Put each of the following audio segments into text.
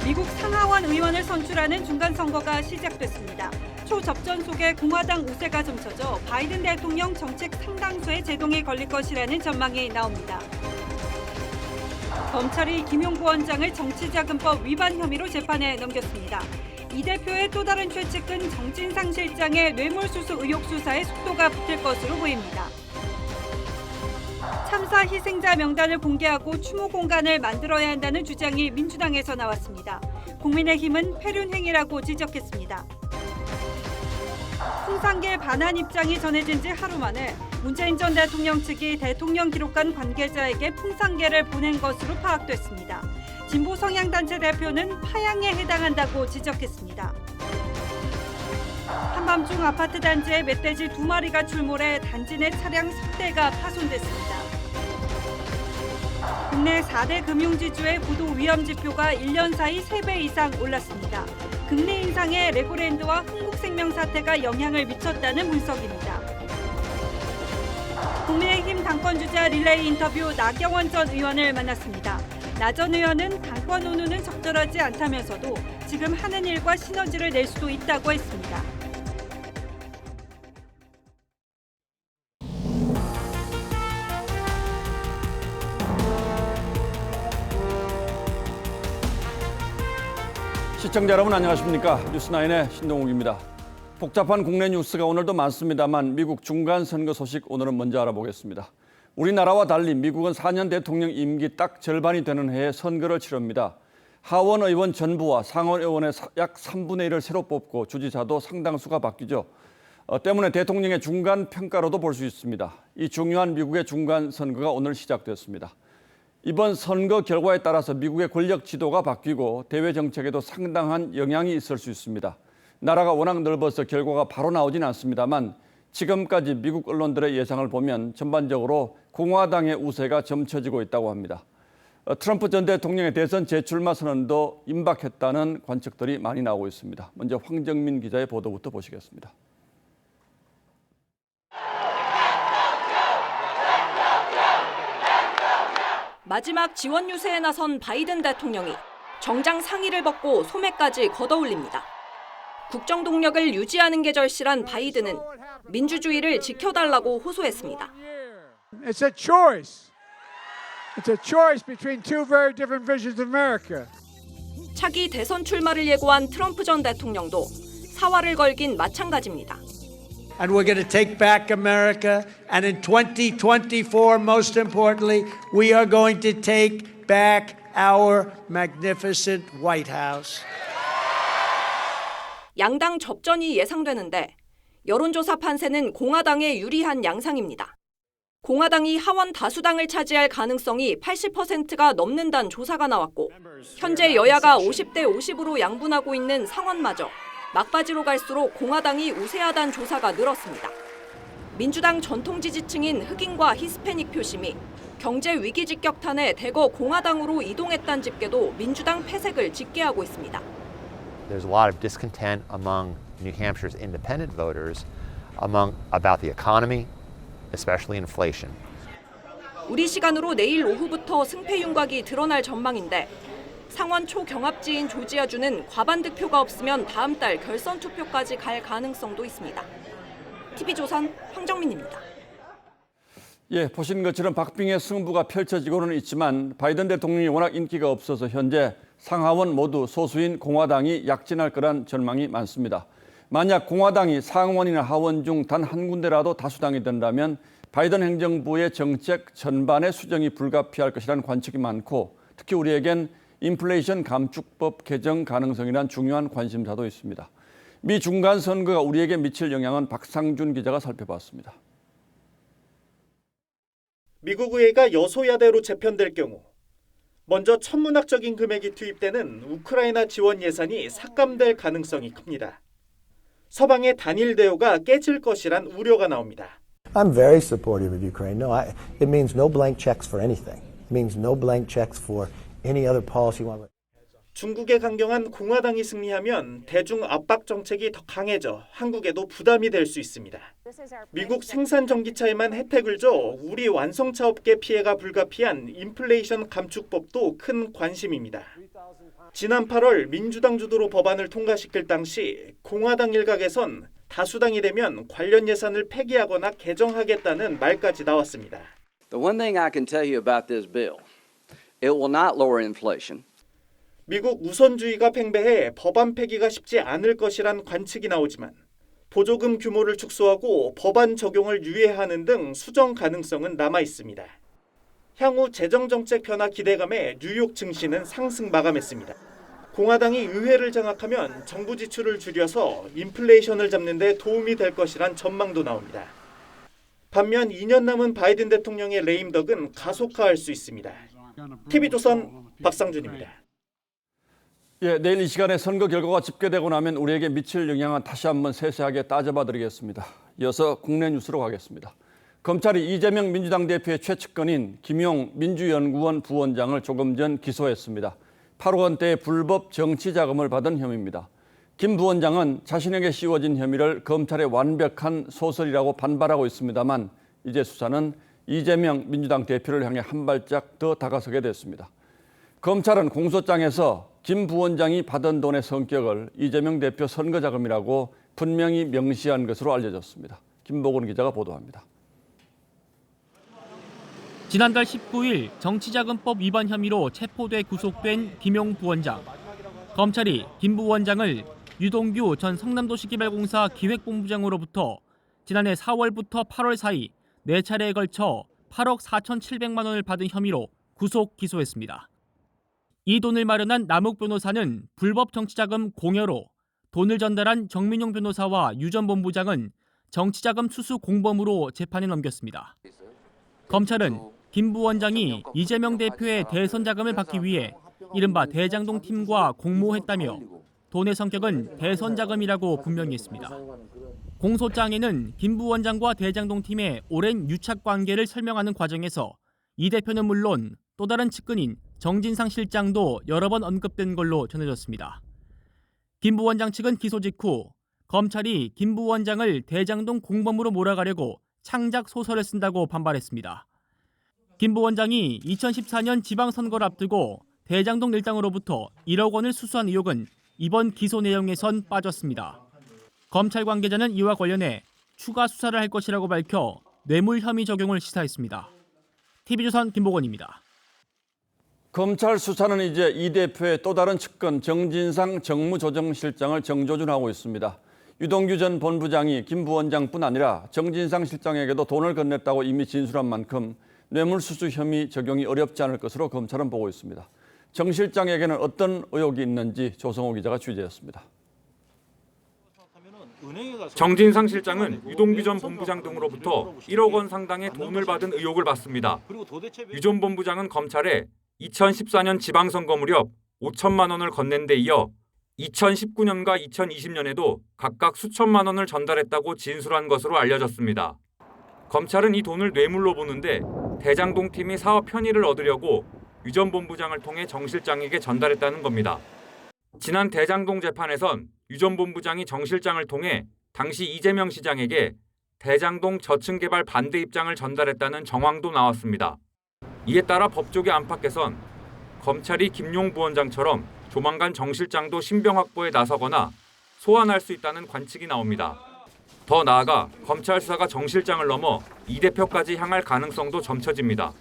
미국 상하원 의원을 선출하는 중간선거가 시작됐습니다. 초접전 속에 공화당 우세가 점쳐져 바이든 대통령 정책 상당수의 제동이 걸릴 것이라는 전망이 나옵니다. 검찰이 김용구 원장을 정치자금법 위반 혐의로 재판에 넘겼습니다. 이 대표의 또 다른 최측은 정진상 실장의 뇌물수수 의혹 수사에 속도가 붙을 것으로 보입니다. 참사 희생자 명단을 공개하고 추모 공간을 만들어야 한다는 주장이 민주당에서 나왔습니다. 국민의힘은 폐륜 행위라고 지적했습니다. 풍산계 반환 입장이 전해진 지 하루 만에 문재인 전 대통령 측이 대통령 기록관 관계자에게 풍산계를 보낸 것으로 파악됐습니다. 진보 성향단체 대표는 파양에 해당한다고 지적했습니다. 한밤중 아파트 단지에 멧돼지 2마리가 출몰해 단지 내 차량 3대가 파손됐습니다. 국내 4대 금융지주의 부도 위험 지표가 1년 사이 3배 이상 올랐습니다. 금리 인상에 레고랜드와 흥국생명 사태가 영향을 미쳤다는 분석입니다. 국민의힘 당권주자 릴레이 인터뷰 나경원 전 의원을 만났습니다. 나 전 의원은 당권 운운은 적절하지 않다면서도 지금 하는 일과 시너지를 낼 수도 있다고 했습니다. 시청자 여러분 안녕하십니까? 뉴스9의 신동욱입니다. 복잡한 국내 뉴스가 오늘도 많습니다만 미국 중간선거 소식 오늘은 먼저 알아보겠습니다. 우리나라와 달리 미국은 4년 대통령 임기 딱 절반이 되는 해에 선거를 치릅니다. 하원 의원 전부와 상원 의원의 약 3분의 1을 새로 뽑고 주지사도 상당수가 바뀌죠. 때문에 대통령의 중간 평가로도 볼 수 있습니다. 이 중요한 미국의 중간 선거가 오늘 시작됐습니다. 이번 선거 결과에 따라서 미국의 권력 지도가 바뀌고 대외 정책에도 상당한 영향이 있을 수 있습니다. 나라가 워낙 넓어서 결과가 바로 나오진 않습니다만 지금까지 미국 언론들의 예상을 보면 전반적으로 공화당의 우세가 점쳐지고 있다고 합니다. 트럼프 전 대통령의 대선 재출마 선언도 임박했다는 관측들이 많이 나오고 있습니다. 먼저 황정민 기자의 보도부터 보시겠습니다. 마지막 지원 유세에 나선 바이든 대통령이 정장 상의를 벗고 소매까지 걷어올립니다. 국정 동력을 유지하는 게 절실한 바이든은 민주주의를 지켜달라고 호소했습니다. It's a choice. It's a choice between two very different visions of America. 차기 대선 출마를 예고한 트럼프 전 대통령도 사활을 걸긴 마찬가지입니다. And we're going to take back America. And in 2024, most importantly, we are going to take back our magnificent White House. 양당 접전이 예상되는데 여론조사 판세는 공화당에 유리한 양상입니다. 공화당이 하원 다수당을 차지할 가능성이 80%가 넘는다는 조사가 나왔고 현재 여야가 50대 50으로 양분하고 있는 상원마저 막바지로 갈수록 공화당이 우세하다는 조사가 늘었습니다. 민주당 전통 지지층인 흑인과 히스패닉 표심이 경제 위기 직격탄에 대거 공화당으로 이동했다는 집계도 민주당 패색을 짙게 하고 있습니다. There's a lot of discontent among New Hampshire's independent voters about the economy, especially inflation. 우리 시간으로 내일 오후부터 승패 윤곽이 드러날 전망인데 상원 초경합지인 조지아주는 과반 득표가 없으면 다음 달 결선 투표까지 갈 가능성도 있습니다. TV조선 황정민입니다. 보신 것처럼 박빙의 승부가 펼쳐지고는 있지만 바이든 대통령이 워낙 인기가 없어서 현재 상하원 모두 소수인 공화당이 약진할 거란 전망이 많습니다. 만약 공화당이 상원이나 하원 중 단 한 군데라도 다수당이 된다면 바이든 행정부의 정책 전반의 수정이 불가피할 것이라는 관측이 많고 특히 우리에겐 인플레이션 감축법 개정 가능성이란 중요한 관심사도 있습니다. 미 중간 선거가 우리에게 미칠 영향은 박상준 기자가 살펴봤습니다. 미국 의회가 여소야대로 재편될 경우 먼저 천문학적인 금액이 투입되는 우크라이나 지원 예산이 삭감될 가능성이 큽니다. 서방의 단일 대우가 깨질 것이란 우려가 나옵니다. I'm very supportive of Ukraine. No, it means no blank checks for anything. It means no blank checks for any other policy. 중국에 강경한 공화당이 승리하면 대중 압박 정책이 더 강해져 한국에도 부담이 될 수 있습니다. 미국 생산 전기차에만 혜택을 줘 우리 완성차 업계 피해가 불가피한 인플레이션 감축법도 큰 관심입니다. 지난 8월 민주당 주도로 법안을 통과시킬 당시 공화당 일각에선 다수당이 되면 관련 예산을 폐기하거나 개정하겠다는 말까지 나왔습니다. The one thing I can tell you about this bill, it will not lower inflation. 미국 우선주의가 팽배해 법안 폐기가 쉽지 않을 것이란 관측이 나오지만 보조금 규모를 축소하고 법안 적용을 유예하는 등 수정 가능성은 남아 있습니다. 향후 재정정책 변화 기대감에 뉴욕 증시는 상승 마감했습니다. 공화당이 의회를 장악하면 정부 지출을 줄여서 인플레이션을 잡는 데 도움이 될 것이란 전망도 나옵니다. 반면 2년 남은 바이든 대통령의 레임덕은 가속화할 수 있습니다. TV조선 박상준입니다. 내일 이 시간에 선거 결과가 집계되고 나면 우리에게 미칠 영향은 다시 한번 세세하게 따져봐 드리겠습니다. 이어서 국내 뉴스로 가겠습니다. 검찰이 이재명 민주당 대표의 최측근인 김용 민주연구원 부원장을 조금 전 기소했습니다. 8억 원대의 불법 정치 자금을 받은 혐의입니다. 김 부원장은 자신에게 씌워진 혐의를 검찰의 완벽한 소설이라고 반발하고 있습니다만 이제 수사는 이재명 민주당 대표를 향해 한 발짝 더 다가서게 됐습니다. 검찰은 공소장에서 김 부원장이 받은 돈의 성격을 이재명 대표 선거 자금이라고 분명히 명시한 것으로 알려졌습니다. 김보근 기자가 보도합니다. 지난달 19일 정치자금법 위반 혐의로 체포돼 구속된 김용 부원장. 검찰이 김 부원장을 유동규 전 성남도시개발공사 기획본부장으로부터 지난해 4월부터 8월 사이 4차례에 걸쳐 8억 4,700만 원을 받은 혐의로 구속 기소했습니다. 이 돈을 마련한 남욱 변호사는 불법 정치자금 공여로, 돈을 전달한 정민용 변호사와 유 전 본부장은 정치자금 수수 공범으로 재판에 넘겼습니다. 검찰은 김 부원장이 이재명 대표의 대선 자금을 받기 위해 이른바 대장동 팀과 공모했다며 돈의 성격은 대선 자금이라고 분명히 했습니다. 공소장에는 김 부원장과 대장동 팀의 오랜 유착 관계를 설명하는 과정에서 이 대표는 물론 또 다른 측근인 정진상 실장도 여러 번 언급된 걸로 전해졌습니다. 김 부원장 측은 기소 직후 검찰이 김 부원장을 대장동 공범으로 몰아가려고 창작 소설을 쓴다고 반발했습니다. 김 부원장이 2014년 지방선거를 앞두고 대장동 일당으로부터 1억 원을 수수한 의혹은 이번 기소 내용에선 빠졌습니다. 검찰 관계자는 이와 관련해 추가 수사를 할 것이라고 밝혀 뇌물 혐의 적용을 시사했습니다. TV조선 김보건입니다. 검찰 수사는 이제 이 대표의 또 다른 측근 정진상 정무조정실장을 정조준하고 있습니다. 유동규 전 본부장이 김 부원장뿐 아니라 정진상 실장에게도 돈을 건넸다고 이미 진술한 만큼 뇌물수수 혐의 적용이 어렵지 않을 것으로 검찰은 보고 있습니다. 정 실장에게는 어떤 의혹이 있는지 조성호 기자가 취재했습니다. 정진상 실장은 유동규 전 본부장 등으로부터 1억 원 상당의 돈을 받은 의혹을 받습니다. 유 전 본부장은 검찰에 2014년 지방선거 무렵 5천만 원을 건넨 데 이어 2019년과 2020년에도 각각 수천만 원을 전달했다고 진술한 것으로 알려졌습니다. 검찰은 이 돈을 뇌물로 보는데 대장동 팀이 사업 편의를 얻으려고 유 전 본부장을 통해 정 실장에게 전달했다는 겁니다. 지난 대장동 재판에선 유 전 본부장이 정 실장을 통해 당시 이재명 시장에게 대장동 저층개발 반대 입장을 전달했다는 정황도 나왔습니다. 이에 따라 법조계 안팎에선 검찰이 김용 부원장처럼 조만간 정 실장도 신병 확보에 나서거나 소환할 수 있다는 관측이 나옵니다. 더 나아가 검찰 수사가 정 실장을 넘어 이 대표까지 향할 가능성도 점쳐집니다.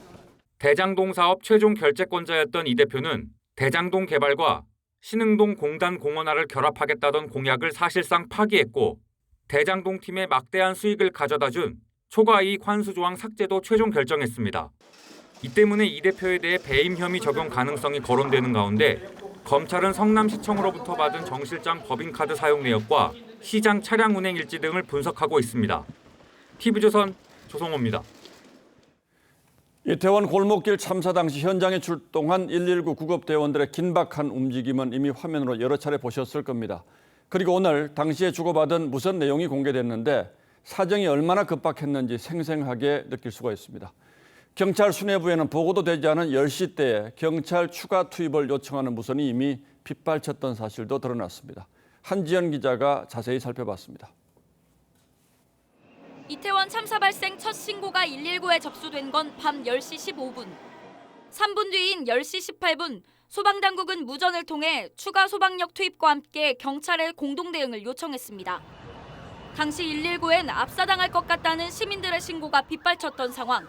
대장동 사업 최종 결재권자였던 이 대표는 대장동 개발과 신흥동 공단 공원화를 결합하겠다던 공약을 사실상 파기했고 대장동 팀에 막대한 수익을 가져다준 초과이익 환수 조항 삭제도 최종 결정했습니다. 이 때문에 이 대표에 대해 배임 혐의 적용 가능성이 거론되는 가운데 검찰은 성남시청으로부터 받은 정 실장 법인카드 사용 내역과 시장 차량 운행 일지 등을 분석하고 있습니다. TV조선 조성호입니다. 이태원 골목길 참사 당시 현장에 출동한 119 구급대원들의 긴박한 움직임은 이미 화면으로 여러 차례 보셨을 겁니다. 그리고 오늘 당시에 주고받은 무선 내용이 공개됐는데 사정이 얼마나 급박했는지 생생하게 느낄 수가 있습니다. 경찰 수뇌부에는 보고도 되지 않은 10시 때에 경찰 추가 투입을 요청하는 무선이 이미 빗발쳤던 사실도 드러났습니다. 한지연 기자가 자세히 살펴봤습니다. 이태원 참사 발생 첫 신고가 119에 접수된 건 밤 10시 15분. 3분 뒤인 10시 18분 소방당국은 무전을 통해 추가 소방력 투입과 함께 경찰의 공동대응을 요청했습니다. 당시 119엔 압사당할 것 같다는 시민들의 신고가 빗발쳤던 상황.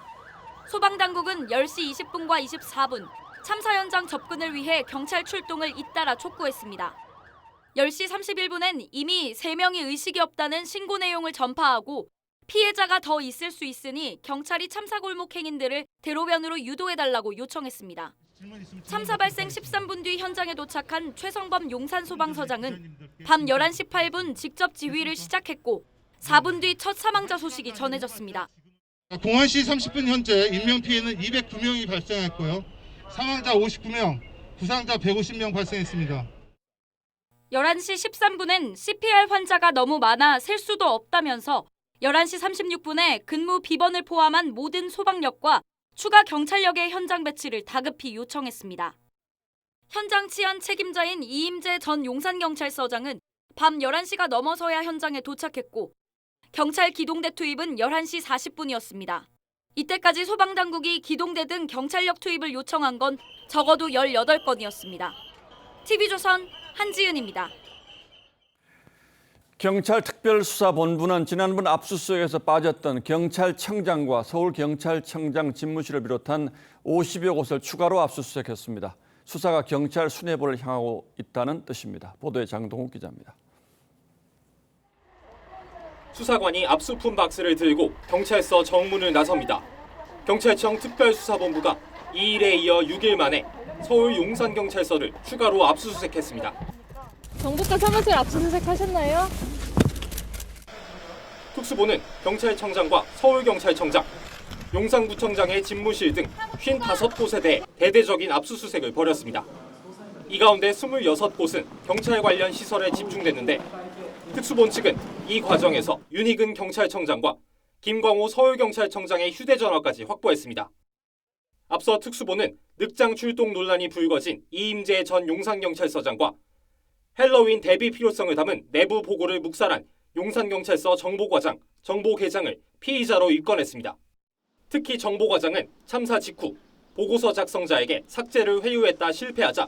소방당국은 10시 20분과 24분 참사 현장 접근을 위해 경찰 출동을 잇따라 촉구했습니다. 10시 31분엔 이미 3명이 의식이 없다는 신고 내용을 전파하고 피해자가 더 있을 수 있으니 경찰이 참사 골목 행인들을 대로변으로 유도해달라고 요청했습니다. 참사 발생 13분 뒤 현장에 도착한 최성범 용산소방서장은 밤 11시 8분 직접 지휘를 시작했고 4분 뒤 첫 사망자 소식이 전해졌습니다. 01시 30분 현재 인명피해는 209명이 발생했고요. 사망자 59명, 부상자 150명 발생했습니다. 11시 13분엔 CPR 환자가 너무 많아 셀 수도 없다면서 11시 36분에 근무 비번을 포함한 모든 소방력과 추가 경찰력의 현장 배치를 다급히 요청했습니다. 현장 치안 책임자인 이임재 전 용산경찰서장은 밤 11시가 넘어서야 현장에 도착했고 경찰 기동대 투입은 11시 40분이었습니다. 이때까지 소방당국이 기동대 등 경찰력 투입을 요청한 건 적어도 18건이었습니다. TV조선 한지은입니다. 경찰특별수사본부는 지난번 압수수색에서 빠졌던 경찰청장과 서울경찰청장 집무실을 비롯한 50여 곳을 추가로 압수수색했습니다. 수사가 경찰 수뇌부를 향하고 있다는 뜻입니다. 보도에 장동욱 기자입니다. 수사관이 압수품 박스를 들고 경찰서 정문을 나섭니다. 경찰청 특별수사본부가 이 일에 이어 6일 만에 서울 용산경찰서를 추가로 압수수색했습니다. 정보과 사무실 압수수색하셨나요? 특수본은 경찰청장과 서울경찰청장, 용산구청장의 집무실 등 55곳에 대해 대대적인 압수수색을 벌였습니다. 이 가운데 26곳은 경찰 관련 시설에 집중됐는데 특수본 측은 이 과정에서 윤희근 경찰청장과 김광호 서울경찰청장의 휴대전화까지 확보했습니다. 앞서 특수본은 늑장 출동 논란이 불거진 이임재 전 용산경찰서장과 헬로윈 대비 필요성을 담은 내부 보고를 묵살한 용산경찰서 정보과장, 정보계장을 피의자로 입건했습니다. 특히 정보과장은 참사 직후 보고서 작성자에게 삭제를 회유했다 실패하자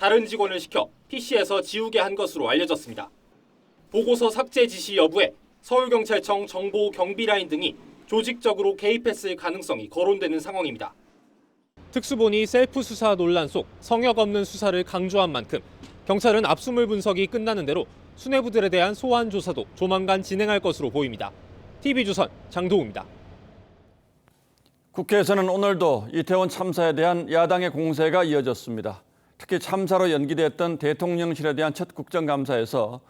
다른 직원을 시켜 PC에서 지우게 한 것으로 알려졌습니다. 보고서 삭제 지시 여부에 서울경찰청 정보경비라인 등이 조직적으로 개입했을 가능성이 거론되는 상황입니다. 특수본이 셀프 수사 논란 속 성역 없는 수사를 강조한 만큼 경찰은 압수물 분석이 끝나는 대로 수뇌부들에 대한 소환 조사도 조만간 진행할 것으로 보입니다. TV조선 장도우입니다. 국회에서는 오늘도 이태원 참사에 대한 야당의 공세가 이어졌습니다. 특히 참사로 연기됐던 대통령실에 대한 첫 국정감사에서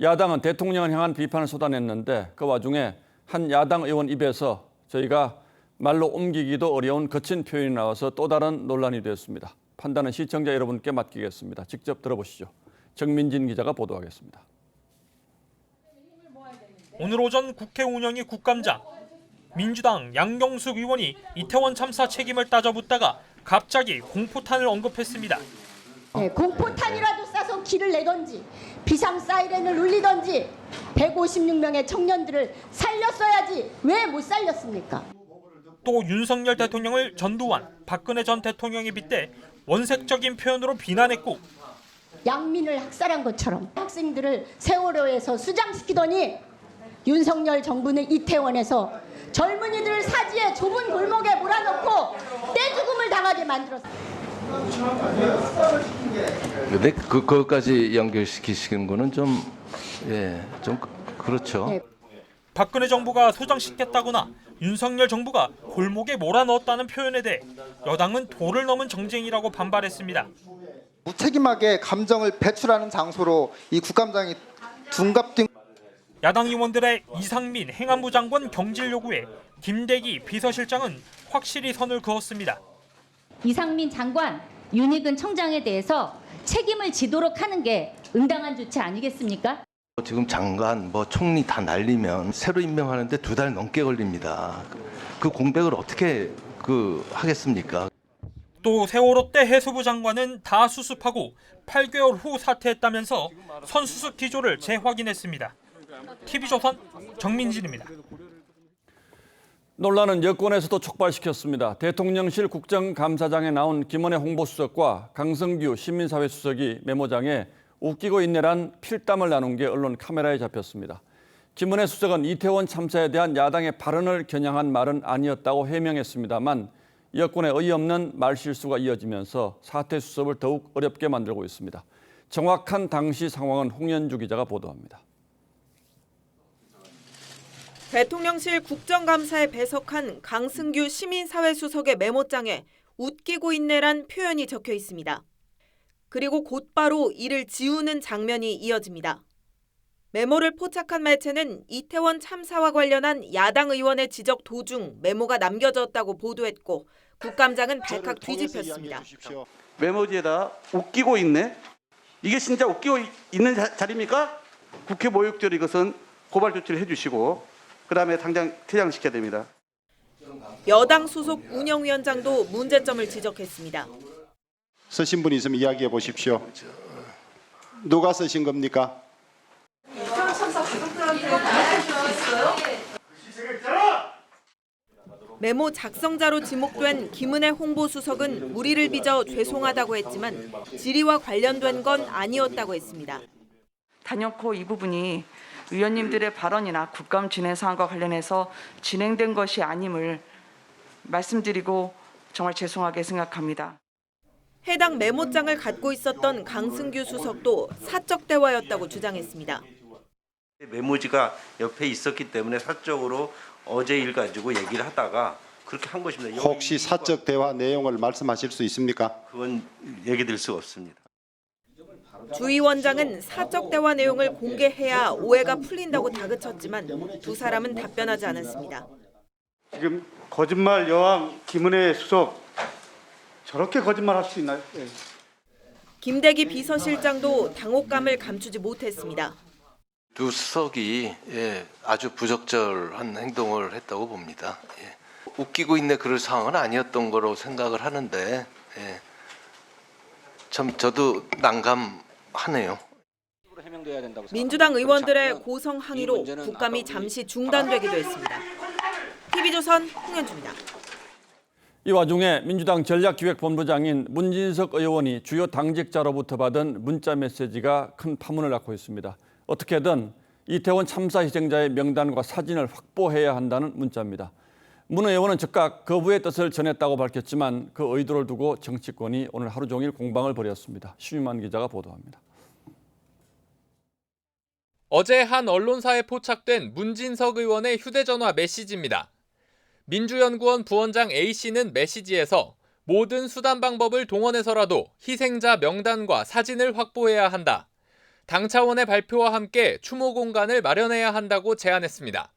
야당은 대통령을 향한 비판을 쏟아냈는데 그 와중에 한 야당 의원 입에서 저희가 말로 옮기기도 어려운 거친 표현이 나와서 또 다른 논란이 되었습니다. 판단은 시청자 여러분께 맡기겠습니다. 직접 들어보시죠. 정민진 기자가 보도하겠습니다. 오늘 오전 국회 운영위 국감장. 민주당 양경숙 의원이 이태원 참사 책임을 따져묻다가 갑자기 공포탄을 언급했습니다. 네, 공포탄이라도 쏴서 길을 내던지 비상 사이렌을 울리던지 156명의 청년들을 살렸어야지 왜 못 살렸습니까? 또 윤석열 대통령을 전두환, 박근혜 전 대통령에 빗대 원색적인 표현으로 비난했고 양민을 학살한 것처럼 학생들을 세월호에서 수장시키더니 윤석열 정부는 이태원에서 젊은이들을 사지에 좁은 골목에 몰아넣고 떼죽음을 당하게 만들었습니다. 근데 그것까지 연결시키시는 거는 좀 그렇죠. 네. 박근혜 정부가 소장시켰다거나 윤석열 정부가 골목에 몰아넣었다는 표현에 대해 여당은 도를 넘은 정쟁이라고 반발했습니다. 무책임하게 감정을 배출하는 장소로 이 국감장이 둔갑된. 야당 의원들의 이상민 행안부 장관 경질 요구에 김대기 비서실장은 확실히 선을 그었습니다. 이상민 장관, 윤희근 청장에 대해서 책임을 지도록 하는 게 응당한 조치 아니겠습니까? 지금 장관, 총리 다 날리면 새로 임명하는데 2달 넘게 걸립니다. 그 공백을 어떻게 하겠습니까? 또 세월호 때 해수부 장관은 다 수습하고 8개월 후 사퇴했다면서 선수습 기조를 재확인했습니다. TV조선 정민진입니다. 논란은 여권에서도 촉발시켰습니다. 대통령실 국정감사장에 나온 김은혜 홍보수석과 강승규 시민사회 수석이 메모장에 웃기고 있네란 필담을 나눈 게 언론 카메라에 잡혔습니다. 김은혜 수석은 이태원 참사에 대한 야당의 발언을 겨냥한 말은 아니었다고 해명했습니다만 여권의 어이없는 말실수가 이어지면서 사퇴 수습을 더욱 어렵게 만들고 있습니다. 정확한 당시 상황은 홍연주 기자가 보도합니다. 대통령실 국정감사에 배석한 강승규 시민사회 수석의 메모장에 웃기고 있네란 표현이 적혀 있습니다. 그리고 곧바로 이를 지우는 장면이 이어집니다. 메모를 포착한 매체는 이태원 참사와 관련한 야당 의원의 지적 도중 메모가 남겨졌다고 보도했고 국감장은 발칵 뒤집혔습니다. 메모지에다 웃기고 있네? 이게 진짜 웃기고 있는 자리입니까? 국회 모욕죄로 이것은 고발 조치를 해주시고 그다음에 당장 퇴장시켜야 됩니다. 여당 소속 운영위원장도 문제점을 지적했습니다. 쓰신 분이 있으면 이야기해 보십시오. 누가 쓰신 겁니까? 메모 작성자로 지목된 김은혜 홍보수석은 무리를 빚어 죄송하다고 했지만 질의와 관련된 건 아니었다고 했습니다. 단연코 이 부분이 위원님들의 발언이나 국감 진행 사항과 관련해서 진행된 것이 아님을 말씀드리고 정말 죄송하게 생각합니다. 해당 메모장을 갖고 있었던 강승규 수석도 사적 대화였다고 주장했습니다. 메모지가 옆에 있었기 때문에 사적으로 어제 일 가지고 얘기를 하다가 그렇게 한 것입니다. 혹시 사적 대화 내용을 말씀하실 수 있습니까? 그건 얘기 드릴 수가 없습니다. 주 위원장은 사적 대화 내용을 공개해야 오해가 풀린다고 다그쳤지만 두 사람은 답변하지 않았습니다. 지금 거짓말 여왕 김은혜 수석 저렇게 거짓말할 수 있나요? 네. 김대기 비서실장도 당혹감을 감추지 못했습니다. 두 수석이 아주 부적절한 행동을 했다고 봅니다. 웃기고 있네 그럴 상황은 아니었던 거로 생각을 하는데 참 저도 난감하네요. 민주당 의원들의 고성 항의로 국감이 잠시 중단되기도 했습니다. TV조선 홍현주입니다. 이 와중에 민주당 전략기획본부장인 문진석 의원이 주요 당직자로부터 받은 문자 메시지가 큰 파문을 낳고 있습니다. 어떻게든 이태원 참사 희생자의 명단과 사진을 확보해야 한다는 문자입니다. 문 의원은 즉각 거부의 뜻을 전했다고 밝혔지만 그 의도를 두고 정치권이 오늘 하루 종일 공방을 벌였습니다. 심유만 기자가 보도합니다. 어제 한 언론사에 포착된 문진석 의원의 휴대전화 메시지입니다. 민주연구원 부원장 A씨는 메시지에서 모든 수단 방법을 동원해서라도 희생자 명단과 사진을 확보해야 한다. 당 차원의 발표와 함께 추모 공간을 마련해야 한다고 제안했습니다.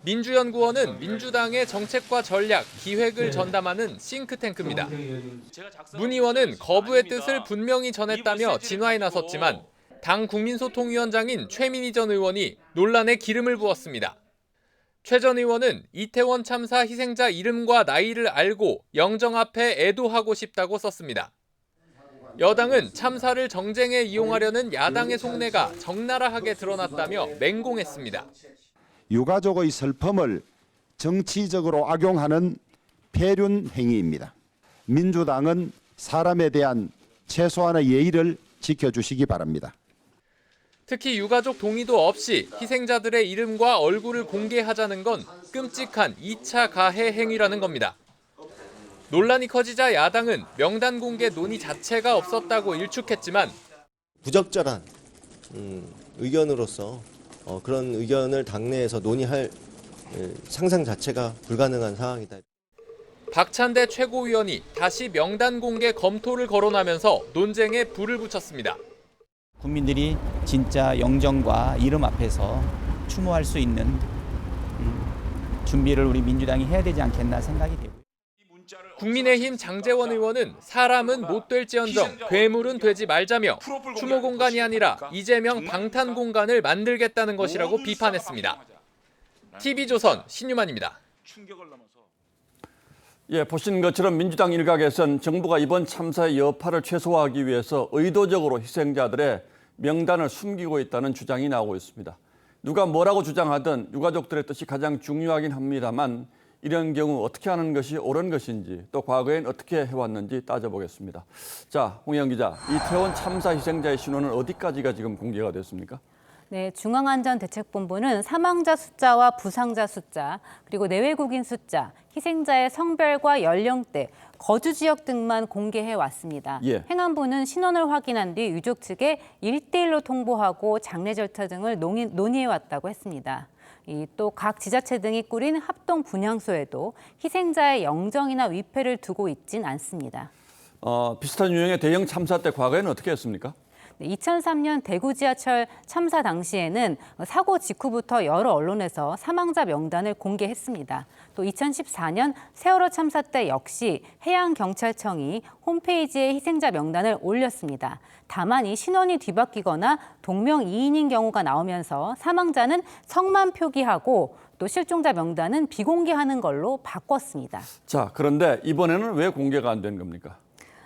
민주연구원은 민주당의 정책과 전략, 기획을 전담하는 싱크탱크입니다. 문 의원은 거부의 뜻을 분명히 전했다며 진화에 나섰지만 당 국민소통위원장인 최민희 전 의원이 논란에 기름을 부었습니다. 최 전 의원은 이태원 참사 희생자 이름과 나이를 알고 영정 앞에 애도하고 싶다고 썼습니다. 여당은 참사를 정쟁에 이용하려는 야당의 속내가 적나라하게 드러났다며 맹공했습니다. 유가족의 슬픔을 정치적으로 악용하는 폐륜 행위입니다. 민주당은 사람에 대한 최소한의 예의를 지켜주시기 바랍니다. 특히 유가족 동의도 없이 희생자들의 이름과 얼굴을 공개하자는 건 끔찍한 2차 가해 행위라는 겁니다. 논란이 커지자 야당은 명단 공개 논의 자체가 없었다고 일축했지만 부적절한 의견으로서 그런 의견을 당내에서 논의할 상상 자체가 불가능한 상황이다. 박찬대 최고위원이 다시 명단 공개 검토를 거론하면서 논쟁에 불을 붙였습니다. 국민들이 진짜 영정과 이름 앞에서 추모할 수 있는 준비를 우리 민주당이 해야 되지 않겠나 생각이 되고요. 국민의힘 장제원 의원은 사람은 못 될지언정 괴물은 되지 말자며 추모 공간이 아니라 이재명 방탄 공간을 만들겠다는 것이라고 비판했습니다. TV조선 신유만입니다. 예, 보신 것처럼 민주당 일각에선 정부가 이번 참사의 여파를 최소화하기 위해서 의도적으로 희생자들의 명단을 숨기고 있다는 주장이 나오고 있습니다. 누가 뭐라고 주장하든 유가족들의 뜻이 가장 중요하긴 합니다만 이런 경우 어떻게 하는 것이 옳은 것인지 또 과거엔 어떻게 해왔는지 따져보겠습니다. 자, 홍영 기자, 이태원 참사 희생자의 신원은 어디까지가 지금 공개가 됐습니까? 네, 중앙안전대책본부는 사망자 숫자와 부상자 숫자, 그리고 내외국인 숫자, 희생자의 성별과 연령대, 거주 지역 등만 공개해 왔습니다. 예. 행안부는 신원을 확인한 뒤 유족 측에 1대1로 통보하고 장례 절차 등을 논의해 왔다고 했습니다. 또 각 지자체 등이 꾸린 합동 분향소에도 희생자의 영정이나 위패를 두고 있진 않습니다. 비슷한 유형의 대형 참사 때 과거에는 어떻게 했습니까? 2003년 대구 지하철 참사 당시에는 사고 직후부터 여러 언론에서 사망자 명단을 공개했습니다. 또 2014년 세월호 참사 때 역시 해양경찰청이 홈페이지에 희생자 명단을 올렸습니다. 다만 이 신원이 뒤바뀌거나 동명이인인 경우가 나오면서 사망자는 성만 표기하고 또 실종자 명단은 비공개하는 걸로 바꿨습니다. 자, 그런데 이번에는 왜 공개가 안 된 겁니까?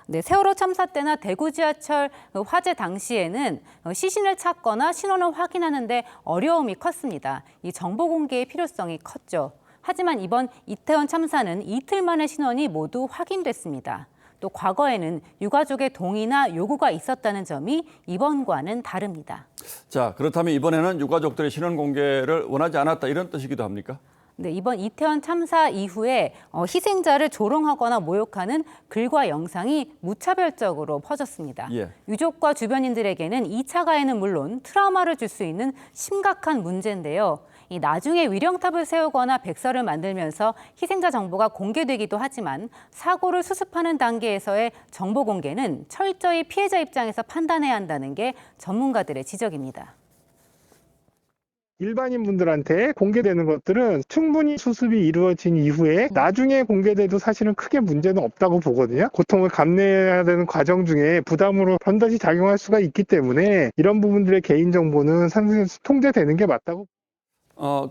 네, 세월호 참사 때나 대구 지하철 화재 당시에는 시신을 찾거나 신원을 확인하는 데 어려움이 컸습니다. 이 정보 공개의 필요성이 컸죠. 하지만 이번 이태원 참사는 이틀 만에 신원이 모두 확인됐습니다. 또 과거에는 유가족의 동의나 요구가 있었다는 점이 이번과는 다릅니다. 자, 그렇다면 이번에는 유가족들의 신원 공개를 원하지 않았다 이런 뜻이기도 합니까? 네, 이번 이태원 참사 이후에 희생자를 조롱하거나 모욕하는 글과 영상이 무차별적으로 퍼졌습니다. 예. 유족과 주변인들에게는 2차 가해는 물론 트라우마를 줄 수 있는 심각한 문제인데요. 나중에 위령탑을 세우거나 백서를 만들면서 희생자 정보가 공개되기도 하지만 사고를 수습하는 단계에서의 정보 공개는 철저히 피해자 입장에서 판단해야 한다는 게 전문가들의 지적입니다. 일반인 분들한테 공개되는 것들은 충분히 수습이 이루어진 이후에 나중에 공개돼도 사실은 크게 문제는 없다고 보거든요. 고통을 감내해야 되는 과정 중에 부담으로 번듯이 작용할 수가 있기 때문에 이런 부분들의 개인정보는 상당히 통제되는 게 맞다고.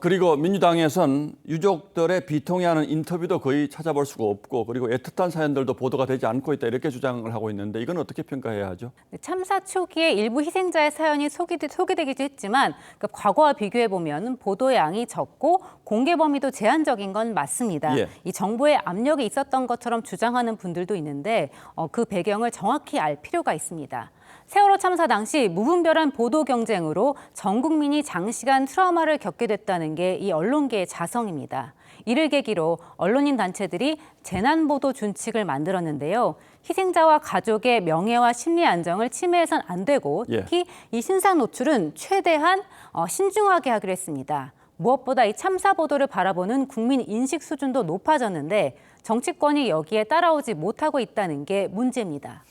그리고 민주당에선 유족들의 비통해하는 인터뷰도 거의 찾아볼 수가 없고 그리고 애틋한 사연들도 보도가 되지 않고 있다 이렇게 주장을 하고 있는데 이건 어떻게 평가해야 하죠? 참사 초기에 일부 희생자의 사연이 소개되기도 했지만 과거와 비교해 보면 보도 양이 적고 공개 범위도 제한적인 건 맞습니다. 예. 이 정부의 압력이 있었던 것처럼 주장하는 분들도 있는데 그 배경을 정확히 알 필요가 있습니다. 세월호 참사 당시 무분별한 보도 경쟁으로 전 국민이 장시간 트라우마를 겪게 됐다는 게 이 언론계의 자성입니다. 이를 계기로 언론인 단체들이 재난보도 준칙을 만들었는데요. 희생자와 가족의 명예와 심리 안정을 침해해선 안 되고 특히 이 신상 노출은 최대한 신중하게 하기로 했습니다. 무엇보다 이 참사 보도를 바라보는 국민 인식 수준도 높아졌는데 정치권이 여기에 따라오지 못하고 있다는 게 문제입니다.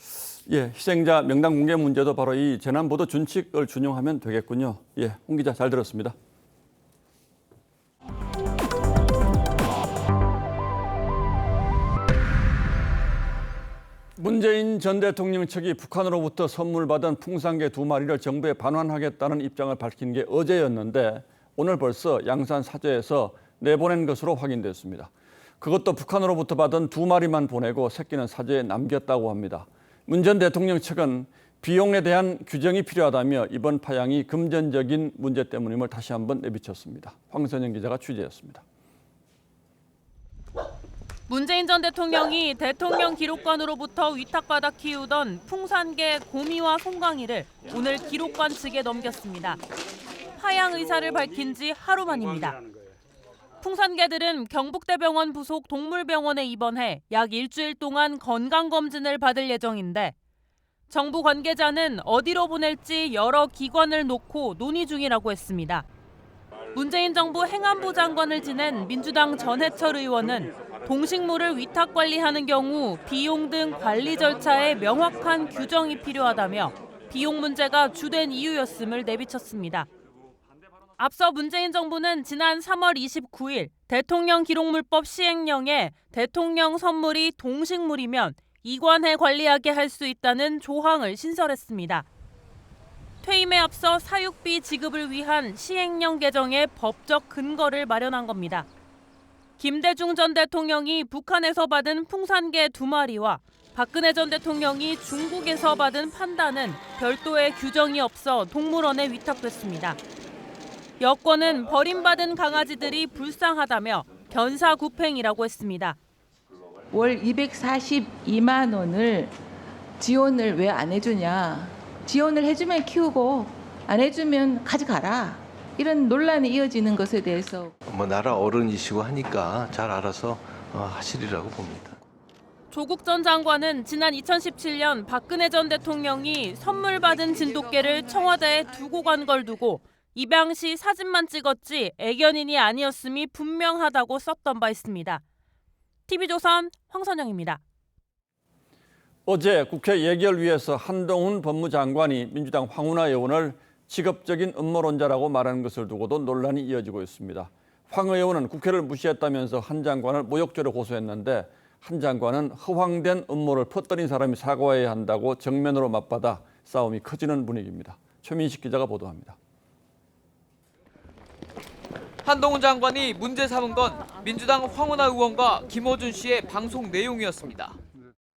예, 희생자 명단 공개 문제도 바로 이 재난보도 준칙을 준용하면 되겠군요. 예, 홍 기자 잘 들었습니다. 문재인 전 대통령 측이 북한으로부터 선물 받은 풍산개 2마리를 정부에 반환하겠다는 입장을 밝힌 게 어제였는데 오늘 벌써 양산 사저에서 내보낸 것으로 확인됐습니다. 그것도 북한으로부터 받은 2마리만 보내고 새끼는 사저에 남겼다고 합니다. 문 전 대통령 측은 비용에 대한 규정이 필요하다며 이번 파양이 금전적인 문제 때문임을 다시 한번 내비쳤습니다. 황선영 기자가 취재했습니다. 문재인 전 대통령이 대통령 기록관으로부터 위탁받아 키우던 풍산개 고미와 송강이를 오늘 기록관 측에 넘겼습니다. 파양 의사를 밝힌 지 하루 만입니다. 풍산개들은 경북대병원 부속 동물병원에 입원해 약 일주일 동안 건강검진을 받을 예정인데 정부 관계자는 어디로 보낼지 여러 기관을 놓고 논의 중이라고 했습니다. 문재인 정부 행안부 장관을 지낸 민주당 전해철 의원은 동식물을 위탁 관리하는 경우 비용 등 관리 절차에 명확한 규정이 필요하다며 비용 문제가 주된 이유였음을 내비쳤습니다. 앞서 문재인 정부는 지난 3월 29일 대통령 기록물법 시행령에 대통령 선물이 동식물이면 이관해 관리하게 할 수 있다는 조항을 신설했습니다. 퇴임에 앞서 사육비 지급을 위한 시행령 개정의 법적 근거를 마련한 겁니다. 김대중 전 대통령이 북한에서 받은 풍산개 2마리와 박근혜 전 대통령이 중국에서 받은 판다는 별도의 규정이 없어 동물원에 위탁됐습니다. 여권은 버림받은 강아지들이 불쌍하다며 견사구팽이라고 했습니다. 월 242만 원을 지원을 왜 안 해주냐. 지원을 해주면 키우고 안 해주면 가져가라. 이런 논란이 이어지는 것에 대해서 뭐 나라 어른이시고 하니까 잘 알아서 하시리라고 봅니다. 조국 전 장관은 지난 2017년 박근혜 전 대통령이 선물 받은 진돗개를 청와대에 두고 간 걸 두고 입양 시 사진만 찍었지 애견인이 아니었음이 분명하다고 썼던 바 있습니다. TV조선 황선영입니다. 어제 국회 예결위에서 한동훈 법무장관이 민주당 황운하 의원을 직업적인 음모론자라고 말하는 것을 두고도 논란이 이어지고 있습니다. 황 의원은 국회를 무시했다면서 한 장관을 모욕죄로 고소했는데 한 장관은 허황된 음모를 퍼뜨린 사람이 사과해야 한다고 정면으로 맞받아 싸움이 커지는 분위기입니다. 최민식 기자가 보도합니다. 한동훈 장관이 문제 삼은 건 민주당 황운하 의원과 김어준 씨의 방송 내용이었습니다.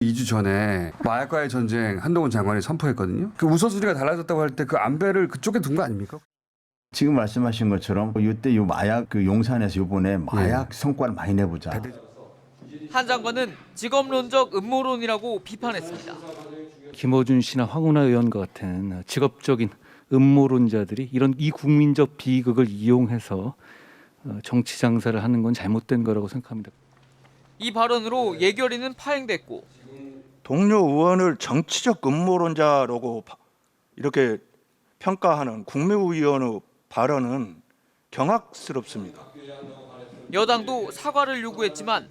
2주 전에 마약과의 전쟁 한동훈 장관이 선포했거든요. 그 우선순위가 달라졌다고 할 때 그 안배를 그쪽에 둔 거 아닙니까? 지금 말씀하신 것처럼 이때 요 마약 그 용산에서 이번에 마약 성과를 많이 내보자. 한 장관은 직업론적 음모론이라고 비판했습니다. 김어준 씨나 황운하 의원과 같은 직업적인 음모론자들이 이 국민적 비극을 이용해서 정치 장사를 하는 건 잘못된 거라고 생각합니다. 이 발언으로 예결위는 파행됐고 동료 의원을 정치적 음모론자라고 이렇게 평가하는 국무위원의 발언은 경악스럽습니다. 여당도 사과를 요구했지만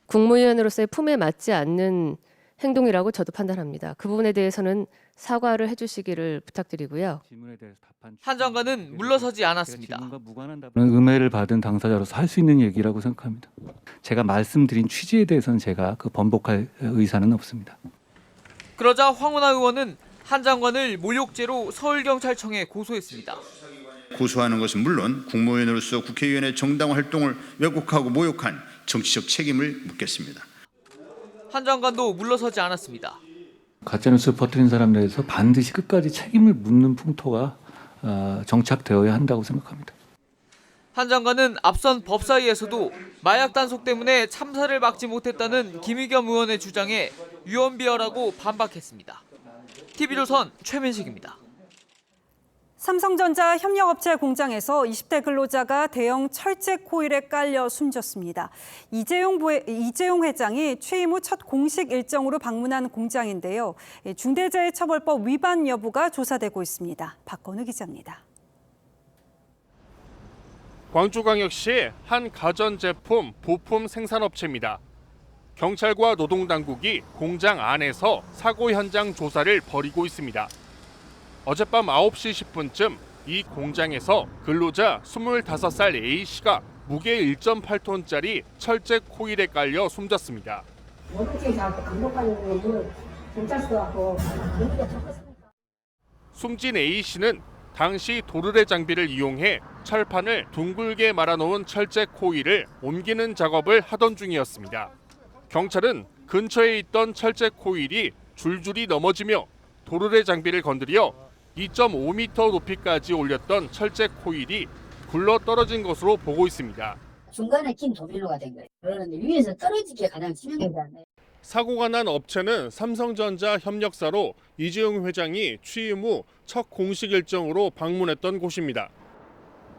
국무위원으로서의 품에 맞지 않는 행동이라고 저도 판단합니다. 그 부분에 대해서는 사과를 해주시기를 부탁드리고요. 한 장관은 물러서지 않았습니다. 음해를 받은 당사자로서 할 수 있는 얘기라고 생각합니다. 제가 말씀드린 취지에 대해서는 제가 번복할 의사는 없습니다. 그러자 황운하 의원은 한 장관을 모욕죄로 서울경찰청에 고소했습니다. 고소하는 것은 물론 국무위원으로서 국회의원의 정당 활동을 왜곡하고 모욕한 정치적 책임을 묻겠습니다. 한 장관도 물러서지 않았습니다. 가짜뉴스 퍼뜨린 사람에 대해서 반드시 끝까지 책임을 묻는 풍토가 정착되어야 한다고 생각합니다. 한 장관은 앞선 법사위에서도 마약 단속 때문에 참사를 막지 못했다는 김의겸 의원의 주장에 유언비어라고 반박했습니다. TV조선 최민식입니다. 삼성전자 협력업체 공장에서 20대 근로자가 대형 철제 코일에 깔려 숨졌습니다. 이재용 회장이 취임 후 첫 공식 일정으로 방문한 공장인데요. 중대재해처벌법 위반 여부가 조사되고 있습니다. 박건우 기자입니다. 광주광역시 한 가전제품 부품 생산업체입니다. 경찰과 노동당국이 공장 안에서 사고 현장 조사를 벌이고 있습니다. 어젯밤 9시 10분쯤 이 공장에서 근로자 25살 A씨가 무게 1.8톤짜리 철제 코일에 깔려 숨졌습니다. 숨진 A씨는 당시 도르래 장비를 이용해 철판을 둥글게 말아놓은 철제 코일을 옮기는 작업을 하던 중이었습니다. 경찰은 근처에 있던 철제 코일이 줄줄이 넘어지며 도르래 장비를 건드려 2.5m 높이까지 올렸던 철제 코일이 굴러 떨어진 것으로 보고 있습니다. 중간에 긴 도밀로가 된 거예요. 그러는데 위에서 떨어지기가 가장 치명적이잖아요. 사고가 난 업체는 삼성전자 협력사로 이재용 회장이 취임 후 첫 공식 일정으로 방문했던 곳입니다.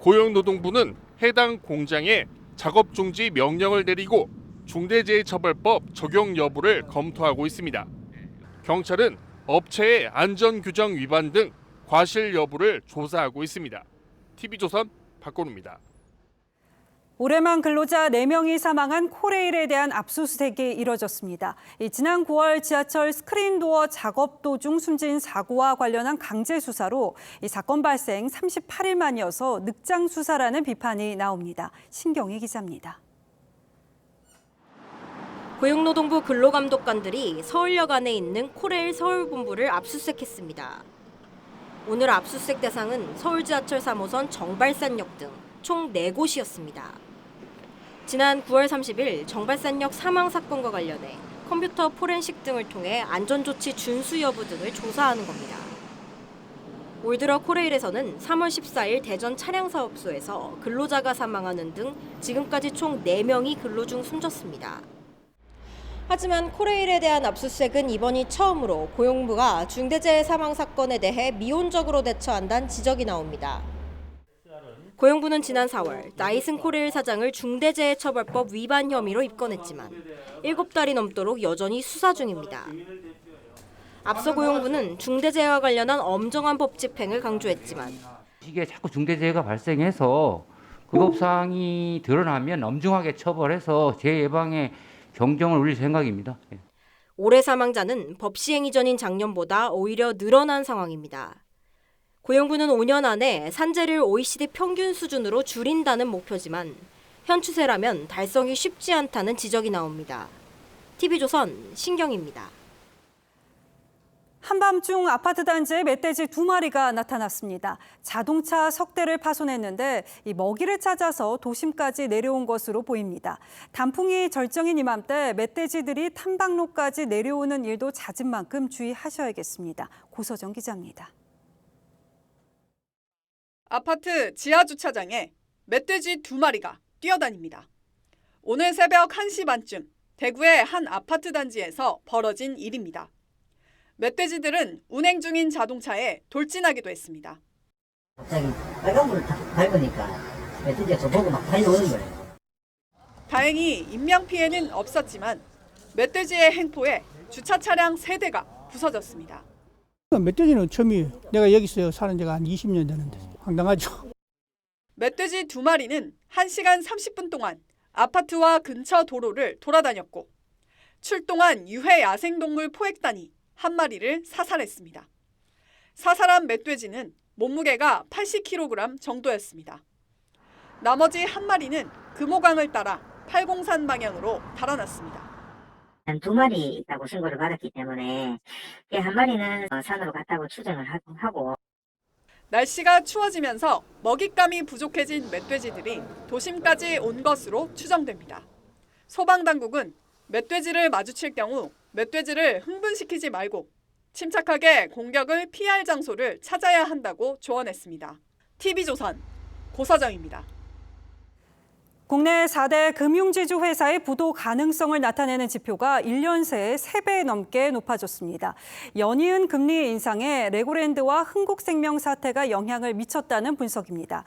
고용노동부는 해당 공장에 작업 중지 명령을 내리고 중대재해처벌법 적용 여부를 검토하고 있습니다. 경찰은 업체의 안전규정 위반 등 과실 여부를 조사하고 있습니다. TV조선 박건우입니다. 올해만 근로자 4명이 사망한 코레일에 대한 압수수색이 이뤄졌습니다. 지난 9월 지하철 스크린도어 작업 도중 숨진 사고와 관련한 강제 수사로 사건 발생 38일 만이어서 늑장 수사라는 비판이 나옵니다. 신경희 기자입니다. 고용노동부 근로감독관들이 서울역 안에 있는 코레일 서울본부를 압수수색했습니다. 오늘 압수수색 대상은 서울 지하철 3호선 정발산역 등 총 4곳이었습니다. 지난 9월 30일 정발산역 사망 사건과 관련해 컴퓨터 포렌식 등을 통해 안전조치 준수 여부 등을 조사하는 겁니다. 올 들어 코레일에서는 3월 14일 대전 차량사업소에서 근로자가 사망하는 등 지금까지 총 4명이 근로 중 숨졌습니다. 하지만 코레일에 대한 압수수색은 이번이 처음으로 고용부가 중대재해 사망 사건에 대해 미온적으로 대처한다는 지적이 나옵니다. 고용부는 지난 4월 나이슨 코레일 사장을 중대재해처벌법 위반 혐의로 입건했지만 7달이 넘도록 여전히 수사 중입니다. 앞서 고용부는 중대재해와 관련한 엄정한 법 집행을 강조했지만 이게 자꾸 중대재해가 발생해서 급업사항이 드러나면 엄중하게 처벌해서 재해 예방에 경정을 올릴 생각입니다. 올해 사망자는 법 시행 이전인 작년보다 오히려 늘어난 상황입니다. 고용부는 5년 안에 산재를 OECD 평균 수준으로 줄인다는 목표지만 현 추세라면 달성이 쉽지 않다는 지적이 나옵니다. TV조선 신경입니다. 한밤중 아파트 단지에 멧돼지 2마리가 나타났습니다. 자동차 석대를 파손했는데 이 먹이를 찾아서 도심까지 내려온 것으로 보입니다. 단풍이 절정인 이맘때 멧돼지들이 탐방로까지 내려오는 일도 잦은 만큼 주의하셔야겠습니다. 고서정 기자입니다. 아파트 지하주차장에 멧돼지 2마리가 뛰어다닙니다. 오늘 새벽 1시 반쯤 대구의 한 아파트 단지에서 벌어진 일입니다. 멧돼지들은 운행 중인 자동차에 돌진하기도 했습니다. 갑자기 빨간불을 딱 밟으니까 멧돼지가 저보고 막 달려오는 거예요. 다행히 인명피해는 없었지만 멧돼지의 행포에 주차 차량 3대가 부서졌습니다. 멧돼지는 처음이에요. 내가 여기서 사는 지가 한 20년 되는데 황당하죠. 멧돼지 2마리는 1시간 30분 동안 아파트와 근처 도로를 돌아다녔고 출동한 유해 야생동물 포획단이 1마리를 사살했습니다. 사살한 멧돼지는 몸무게가 80kg 정도였습니다. 나머지 1마리는 금호강을 따라 팔공산 방향으로 달아났습니다. 2마리 있다고 신고를 받았기 때문에 1마리는 산으로 갔다고 추정을 하고 날씨가 추워지면서 먹잇감이 부족해진 멧돼지들이 도심까지 온 것으로 추정됩니다. 소방당국은 멧돼지를 마주칠 경우 멧돼지를 흥분시키지 말고 침착하게 공격을 피할 장소를 찾아야 한다고 조언했습니다. TV조선 고서정입니다. 국내 4대 금융지주 회사의 부도 가능성을 나타내는 지표가 1년 새에 3배 넘게 높아졌습니다. 연이은 금리 인상에 레고랜드와 흥국생명 사태가 영향을 미쳤다는 분석입니다.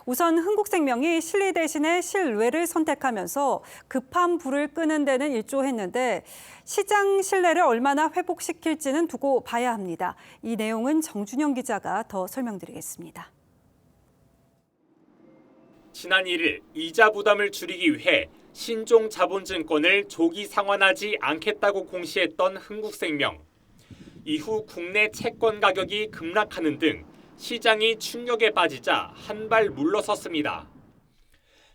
우선 흥국생명이 실리 대신에 실외를 선택하면서 급한 불을 끄는 데는 일조했는데 시장 신뢰를 얼마나 회복시킬지는 두고 봐야 합니다. 이 내용은 정준영 기자가 더 설명드리겠습니다. 지난 1일 이자 부담을 줄이기 위해 신종 자본증권을 조기 상환하지 않겠다고 공시했던 흥국생명. 이후 국내 채권 가격이 급락하는 등 시장이 충격에 빠지자 한 발 물러섰습니다.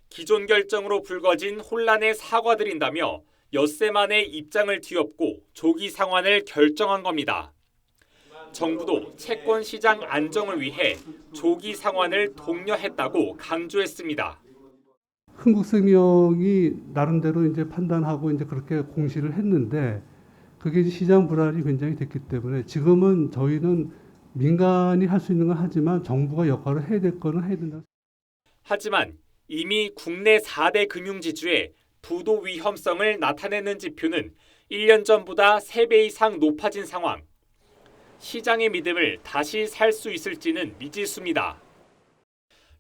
기존 결정으로 불거진 혼란에 사과드린다며 엿새 만에 입장을 뒤엎고 조기 상환을 결정한 겁니다. 정부도 채권 시장 안정을 위해 조기 상환을 독려했다고 강조했습니다. 흥국생명이 나름대로 이제 판단하고 이제 그렇게 공시를 했는데 그게 이제 시장 불안이 굉장히 됐기 때문에 지금은 저희는 민간이 할 수 있는 건 하지만 정부가 역할을 해야 될 거는 해야 된다. 하지만 이미 국내 4대 금융지주의 부도 위험성을 나타내는 지표는 1년 전보다 3배 이상 높아진 상황. 시장의 믿음을 다시 살 수 있을지는 미지수입니다.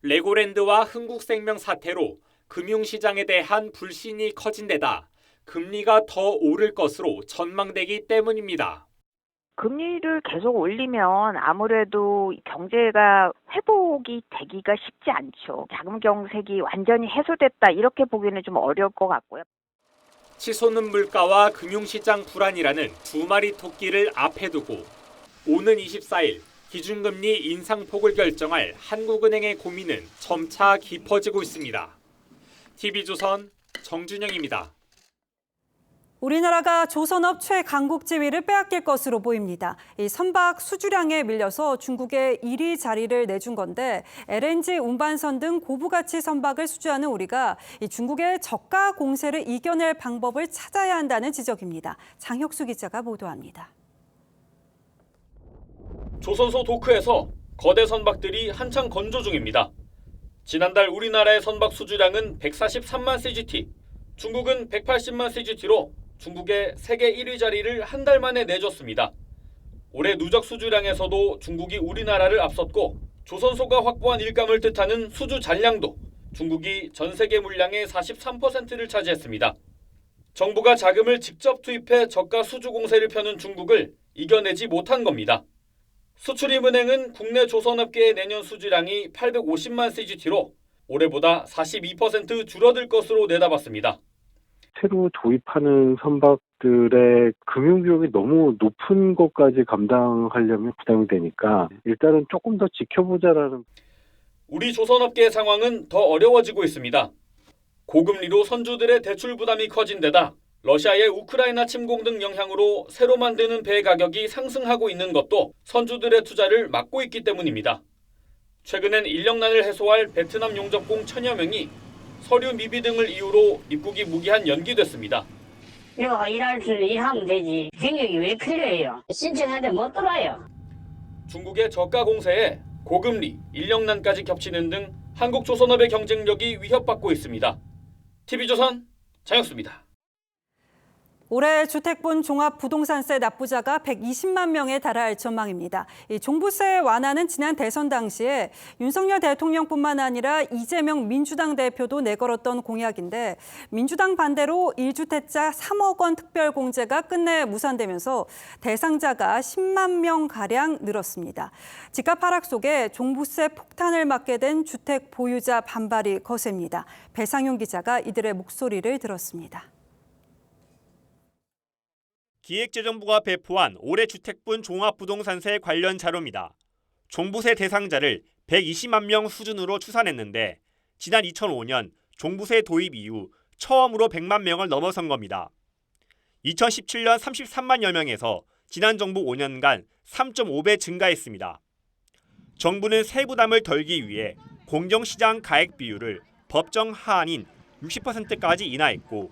레고랜드와 흥국생명 사태로 금융시장에 대한 불신이 커진 데다 금리가 더 오를 것으로 전망되기 때문입니다. 금리를 계속 올리면 아무래도 경제가 회복이 되기가 쉽지 않죠. 자금 경색이 완전히 해소됐다 이렇게 보기는 좀 어려울 것 같고요. 치솟는 물가와 금융시장 불안이라는 2마리 토끼를 앞에 두고 오는 24일 기준금리 인상폭을 결정할 한국은행의 고민은 점차 깊어지고 있습니다. TV조선 정준영입니다. 우리나라가 조선업 최강국 지위를 빼앗길 것으로 보입니다. 이 선박 수주량에 밀려서 중국에 1위 자리를 내준 건데 LNG 운반선 등 고부가치 선박을 수주하는 우리가 이 중국의 저가 공세를 이겨낼 방법을 찾아야 한다는 지적입니다. 장혁수 기자가 보도합니다. 조선소 도크에서 거대 선박들이 한창 건조 중입니다. 지난달 우리나라의 선박 수주량은 143만 CGT, 중국은 180만 CGT로 중국의 세계 1위 자리를 한 달 만에 내줬습니다. 올해 누적 수주량에서도 중국이 우리나라를 앞섰고 조선소가 확보한 일감을 뜻하는 수주 잔량도 중국이 전 세계 물량의 43%를 차지했습니다. 정부가 자금을 직접 투입해 저가 수주 공세를 펴는 중국을 이겨내지 못한 겁니다. 수출입은행은 국내 조선업계의 내년 수주량이 850만 CGT로 올해보다 42% 줄어들 것으로 내다봤습니다. 새로 도입하는 선박들의 금융 비용이 너무 높은 것까지 감당하려면 부담이 되니까 일단은 조금 더 지켜보자라는. 우리 조선업계의 상황은 더 어려워지고 있습니다. 고금리로 선주들의 대출 부담이 커진 데다 러시아의 우크라이나 침공 등 영향으로 새로 만드는 배 가격이 상승하고 있는 것도 선주들의 투자를 막고 있기 때문입니다. 최근엔 인력난을 해소할 베트남 용접공 1000여 명이 서류 미비 등을 이유로 입국이 무기한 연기됐습니다. 이거 일하면 되지. 경력이 왜 필요해요? 신청하는데 못 들어와요. 중국의 저가 공세에 고금리, 인력난까지 겹치는 등 한국 조선업의 경쟁력이 위협받고 있습니다. TV조선 장혁수입니다. 올해 주택분 종합부동산세 납부자가 120만 명에 달할 전망입니다. 이 종부세 완화는 지난 대선 당시에 윤석열 대통령뿐만 아니라 이재명 민주당 대표도 내걸었던 공약인데 민주당 반대로 1주택자 3억 원 특별공제가 끝내 무산되면서 대상자가 10만 명가량 늘었습니다. 집값 하락 속에 종부세 폭탄을 맞게 된 주택 보유자 반발이 거셉니다. 배상윤 기자가 이들의 목소리를 들었습니다. 기획재정부가 배포한 올해 주택분 종합부동산세 관련 자료입니다. 종부세 대상자를 120만 명 수준으로 추산했는데 지난 2005년 종부세 도입 이후 처음으로 100만 명을 넘어선 겁니다. 2017년 33만여 명에서 지난 정부 5년간 3.5배 증가했습니다. 정부는 세부담을 덜기 위해 공정시장 가액 비율을 법정 하한인 60%까지 인하했고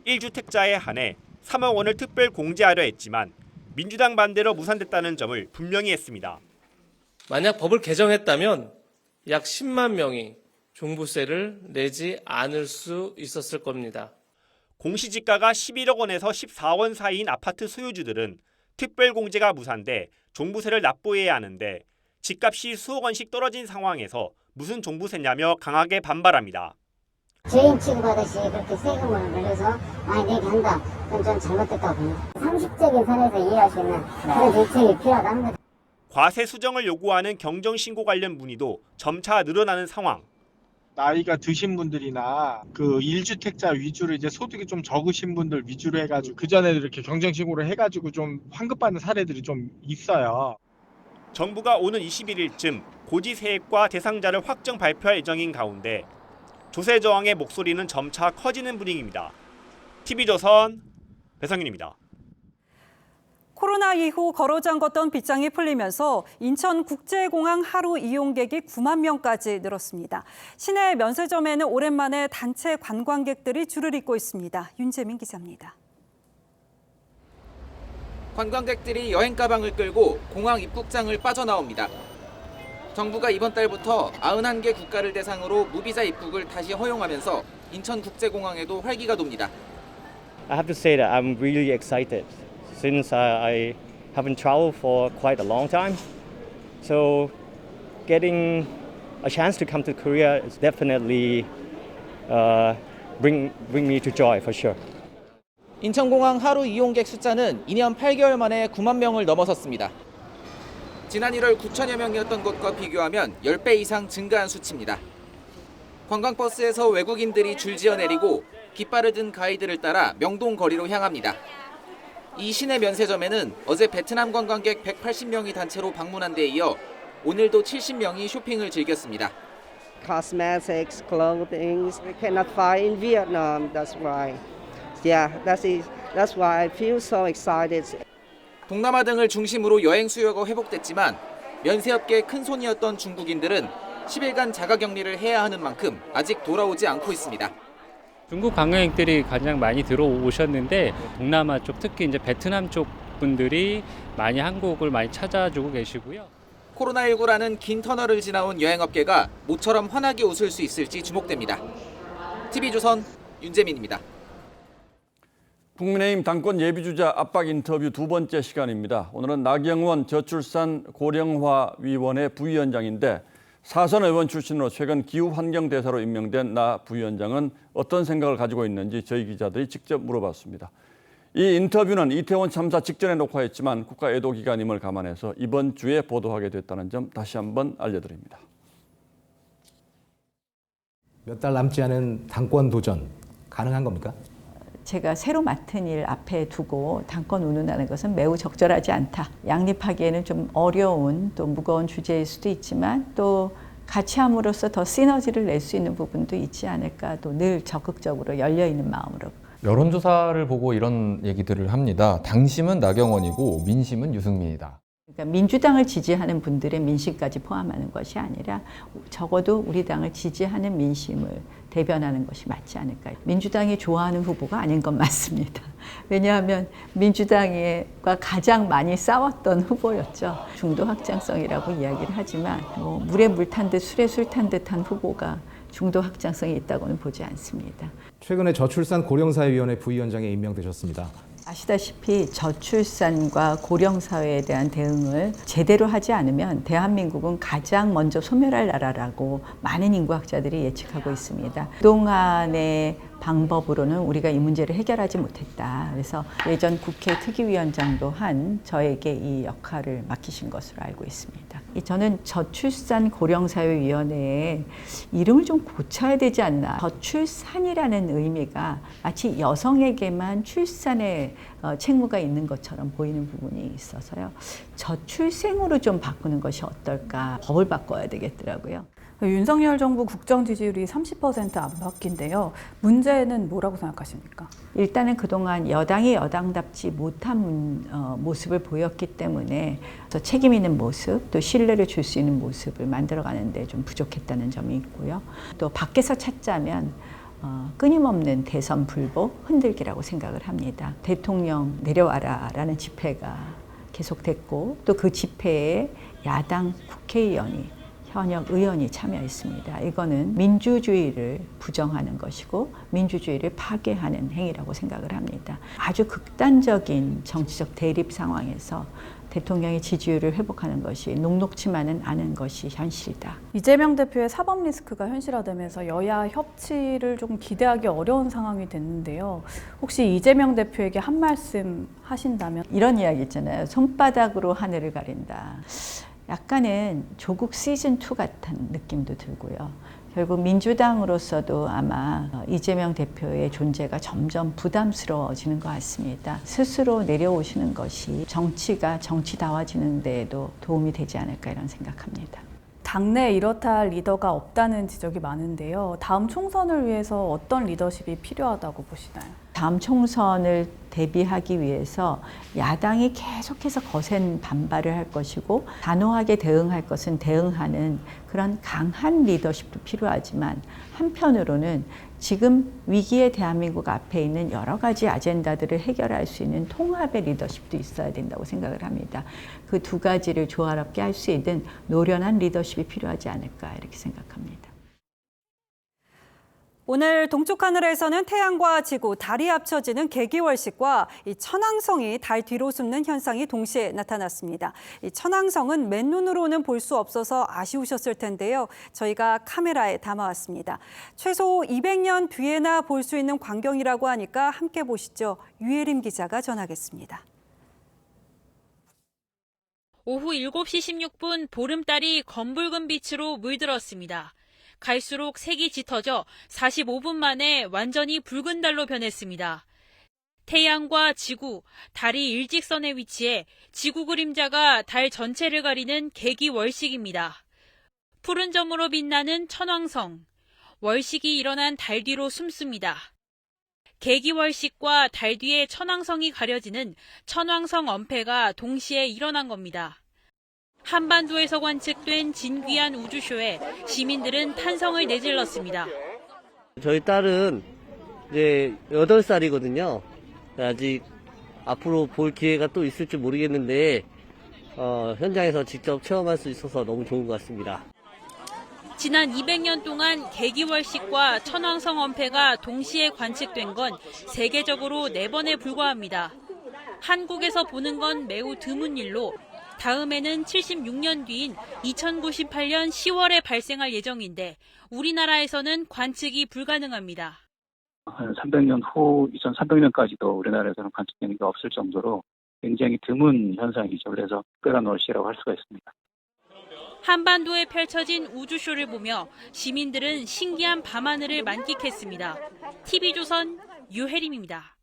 1주택자에 한해 3억 원을 특별 공제하려 했지만 민주당 반대로 무산됐다는 점을 분명히 했습니다. 만약 법을 개정했다면 약 10만 명이 종부세를 내지 않을 수 있었을 겁니다. 공시지가가 11억 원에서 14억 원 사이인 아파트 소유주들은 특별 공제가 무산돼 종부세를 납부해야 하는데 집값이 수억 원씩 떨어진 상황에서 무슨 종부세냐며 강하게 반발합니다. 죄인 취급하듯이 그렇게 세금을 늘려서 많이 내게 한다. 그건 좀 잘못됐다고 봅니다. 상식적인 선에서 이해할 수 있는 그런 정책이 필요하다는 거죠. 과세 수정을 요구하는 경정신고 관련 문의도 점차 늘어나는 상황. 나이가 드신 분들이나 그 1주택자 위주로 이제 소득이 좀 적으신 분들 위주로 해가지고 그 전에도 이렇게 경정신고를 해가지고 좀 환급받는 사례들이 좀 있어요. 정부가 오는 21일쯤 고지세액과 대상자를 확정 발표할 예정인 가운데 조세 저항의 목소리는 점차 커지는 분위기입니다. TV조선 배상윤입니다. 코로나 이후 걸어잠궜던 빗장이 풀리면서 인천국제공항 하루 이용객이 9만 명까지 늘었습니다. 시내 면세점에는 오랜만에 단체 관광객들이 줄을 잇고 있습니다. 윤재민 기자입니다. 관광객들이 여행 가방을 끌고 공항 입국장을 빠져나옵니다. 정부가 이번 달부터 91개 국가를 대상으로 무비자 입국을 다시 허용하면서 인천국제공항에도 활기가 돕니다. I have to say that I'm really excited since I haven't traveled for quite a long time. So getting a chance to come to Korea is definitely bring me to joy for sure. 인천공항 하루 이용객 숫자는 2년 8개월 만에 9만 명을 넘어섰습니다. 지난 1월 9천여 명이었던 것과 비교하면 10배 이상 증가한 수치입니다. 관광버스에서 외국인들이 줄지어 내리고 깃발을 든 가이드를 따라 명동 거리로 향합니다. 이 시내 면세점에는 어제 베트남 관광객 180명이 단체로 방문한 데 이어 오늘도 70명이 쇼핑을 즐겼습니다. Cosmetics, clothing, we cannot find in Vietnam. That's why. Yeah, that is That's why I feel so excited. 동남아 등을 중심으로 여행 수요가 회복됐지만 면세업계의 큰손이었던 중국인들은 10일간 자가격리를 해야 하는 만큼 아직 돌아오지 않고 있습니다. 중국 관광객들이 가장 많이 들어오셨는데 동남아 쪽 특히 이제 베트남 쪽 분들이 많이 한국을 많이 찾아주고 계시고요. 코로나19라는 긴 터널을 지나온 여행업계가 모처럼 환하게 웃을 수 있을지 주목됩니다. TV조선 윤재민입니다. 국민의힘 당권 예비주자 압박 인터뷰 두 번째 시간입니다. 오늘은 나경원 저출산 고령화 위원회 부위원장인데 사선 의원 출신으로 최근 기후환경대사로 임명된 나 부위원장은 어떤 생각을 가지고 있는지 저희 기자들이 직접 물어봤습니다. 이 인터뷰는 이태원 참사 직전에 녹화했지만 국가 애도 기간임을 감안해서 이번 주에 보도하게 됐다는 점 다시 한번 알려드립니다. 몇 달 남지 않은 당권 도전 가능한 겁니까? 제가 새로 맡은 일 앞에 두고 당권 운운하는 것은 매우 적절하지 않다. 양립하기에는 좀 어려운 또 무거운 주제일 수도 있지만 또 같이 함으로써 더 시너지를 낼 수 있는 부분도 있지 않을까. 또 늘 적극적으로 열려있는 마음으로. 여론조사를 보고 이런 얘기들을 합니다. 당심은 나경원이고 민심은 유승민이다. 그러니까 민주당을 지지하는 분들의 민심까지 포함하는 것이 아니라 적어도 우리 당을 지지하는 민심을 대변하는 것이 맞지 않을까. 민주당이 좋아하는 후보가 아닌 건 맞습니다. 왜냐하면 민주당과 가장 많이 싸웠던 후보였죠. 중도 확장성이라고 이야기를 하지만 물에 물 탄 듯 술에 술 탄 듯한 후보가 중도 확장성이 있다고는 보지 않습니다. 최근에 저출산 고령사회위원회 부위원장에 임명되셨습니다. 아시다시피 저출산과 고령사회에 대한 대응을 제대로 하지 않으면 대한민국은 가장 먼저 소멸할 나라라고 많은 인구학자들이 예측하고 있습니다. 그동안의 방법으로는 우리가 이 문제를 해결하지 못했다. 그래서 예전 국회 특위위원장도 한 저에게 이 역할을 맡기신 것으로 알고 있습니다. 저는 저출산 고령사회위원회에 이름을 좀 고쳐야 되지 않나. 저출산이라는 의미가 마치 여성에게만 출산의 책무가 있는 것처럼 보이는 부분이 있어서요. 저출생으로 좀 바꾸는 것이 어떨까. 법을 바꿔야 되겠더라고요. 윤석열 정부 국정 지지율이 30% 안팎인데요. 문제는 뭐라고 생각하십니까? 일단은 그동안 여당이 여당답지 못한 모습을 보였기 때문에 책임 있는 모습, 또 신뢰를 줄 수 있는 모습을 만들어가는 데 좀 부족했다는 점이 있고요. 또 밖에서 찾자면 끊임없는 대선 불복, 흔들기라고 생각을 합니다. 대통령 내려와라 라는 집회가 계속됐고 또 그 집회에 야당 국회의원이 현역 의원이 참여했습니다. 이거는 민주주의를 부정하는 것이고 민주주의를 파괴하는 행위라고 생각을 합니다. 아주 극단적인 정치적 대립 상황에서 대통령의 지지율을 회복하는 것이 녹록치만은 않은 것이 현실이다. 이재명 대표의 사법 리스크가 현실화되면서 여야 협치를 좀 기대하기 어려운 상황이 됐는데요. 혹시 이재명 대표에게 한 말씀 하신다면? 이런 이야기 있잖아요. 손바닥으로 하늘을 가린다. 약간은 조국 시즌2 같은 느낌도 들고요. 결국 민주당으로서도 아마 이재명 대표의 존재가 점점 부담스러워지는 것 같습니다. 스스로 내려오시는 것이 정치가 정치다워지는 데에도 도움이 되지 않을까 이런 생각합니다. 당내에 이렇다 할 리더가 없다는 지적이 많은데요. 다음 총선을 위해서 어떤 리더십이 필요하다고 보시나요? 다음 총선을 대비하기 위해서 야당이 계속해서 거센 반발을 할 것이고 단호하게 대응할 것은 대응하는 그런 강한 리더십도 필요하지만 한편으로는 지금 위기의 대한민국 앞에 있는 여러 가지 아젠다들을 해결할 수 있는 통합의 리더십도 있어야 된다고 생각을 합니다. 그 두 가지를 조화롭게 할 수 있는 노련한 리더십이 필요하지 않을까 이렇게 생각합니다. 오늘 동쪽 하늘에서는 태양과 지구, 달이 합쳐지는 개기월식과 이 천왕성이 달 뒤로 숨는 현상이 동시에 나타났습니다. 이 천왕성은 맨눈으로는 볼 수 없어서 아쉬우셨을 텐데요. 저희가 카메라에 담아왔습니다. 최소 200년 뒤에나 볼 수 있는 광경이라고 하니까 함께 보시죠. 유예림 기자가 전하겠습니다. 오후 7시 16분 보름달이 검붉은 빛으로 물들었습니다. 갈수록 색이 짙어져 45분 만에 완전히 붉은 달로 변했습니다. 태양과 지구, 달이 일직선에 위치해 지구 그림자가 달 전체를 가리는 개기월식입니다. 푸른 점으로 빛나는 천왕성, 월식이 일어난 달 뒤로 숨습니다. 개기월식과 달 뒤에 천왕성이 가려지는 천왕성 엄폐가 동시에 일어난 겁니다. 한반도에서 관측된 진귀한 우주쇼에 시민들은 탄성을 내질렀습니다. 저희 딸은 이제 8살이거든요. 아직 앞으로 볼 기회가 또 있을지 모르겠는데 현장에서 직접 체험할 수 있어서 너무 좋은 것 같습니다. 지난 200년 동안 개기월식과 천왕성 엄폐가 동시에 관측된 건 세계적으로 4번에 불과합니다. 한국에서 보는 건 매우 드문 일로 다음에는 76년 뒤인 2098년 10월에 발생할 예정인데 우리나라에서는 관측이 불가능합니다. 한 300년 후 2300년까지도 우리나라에서는 관측되는 게 없을 정도로 굉장히 드문 현상이죠. 그래서 특별한 월시라고 할 수가 있습니다. 한반도에 펼쳐진 우주쇼를 보며 시민들은 신기한 밤하늘을 만끽했습니다. TV조선 유혜림입니다.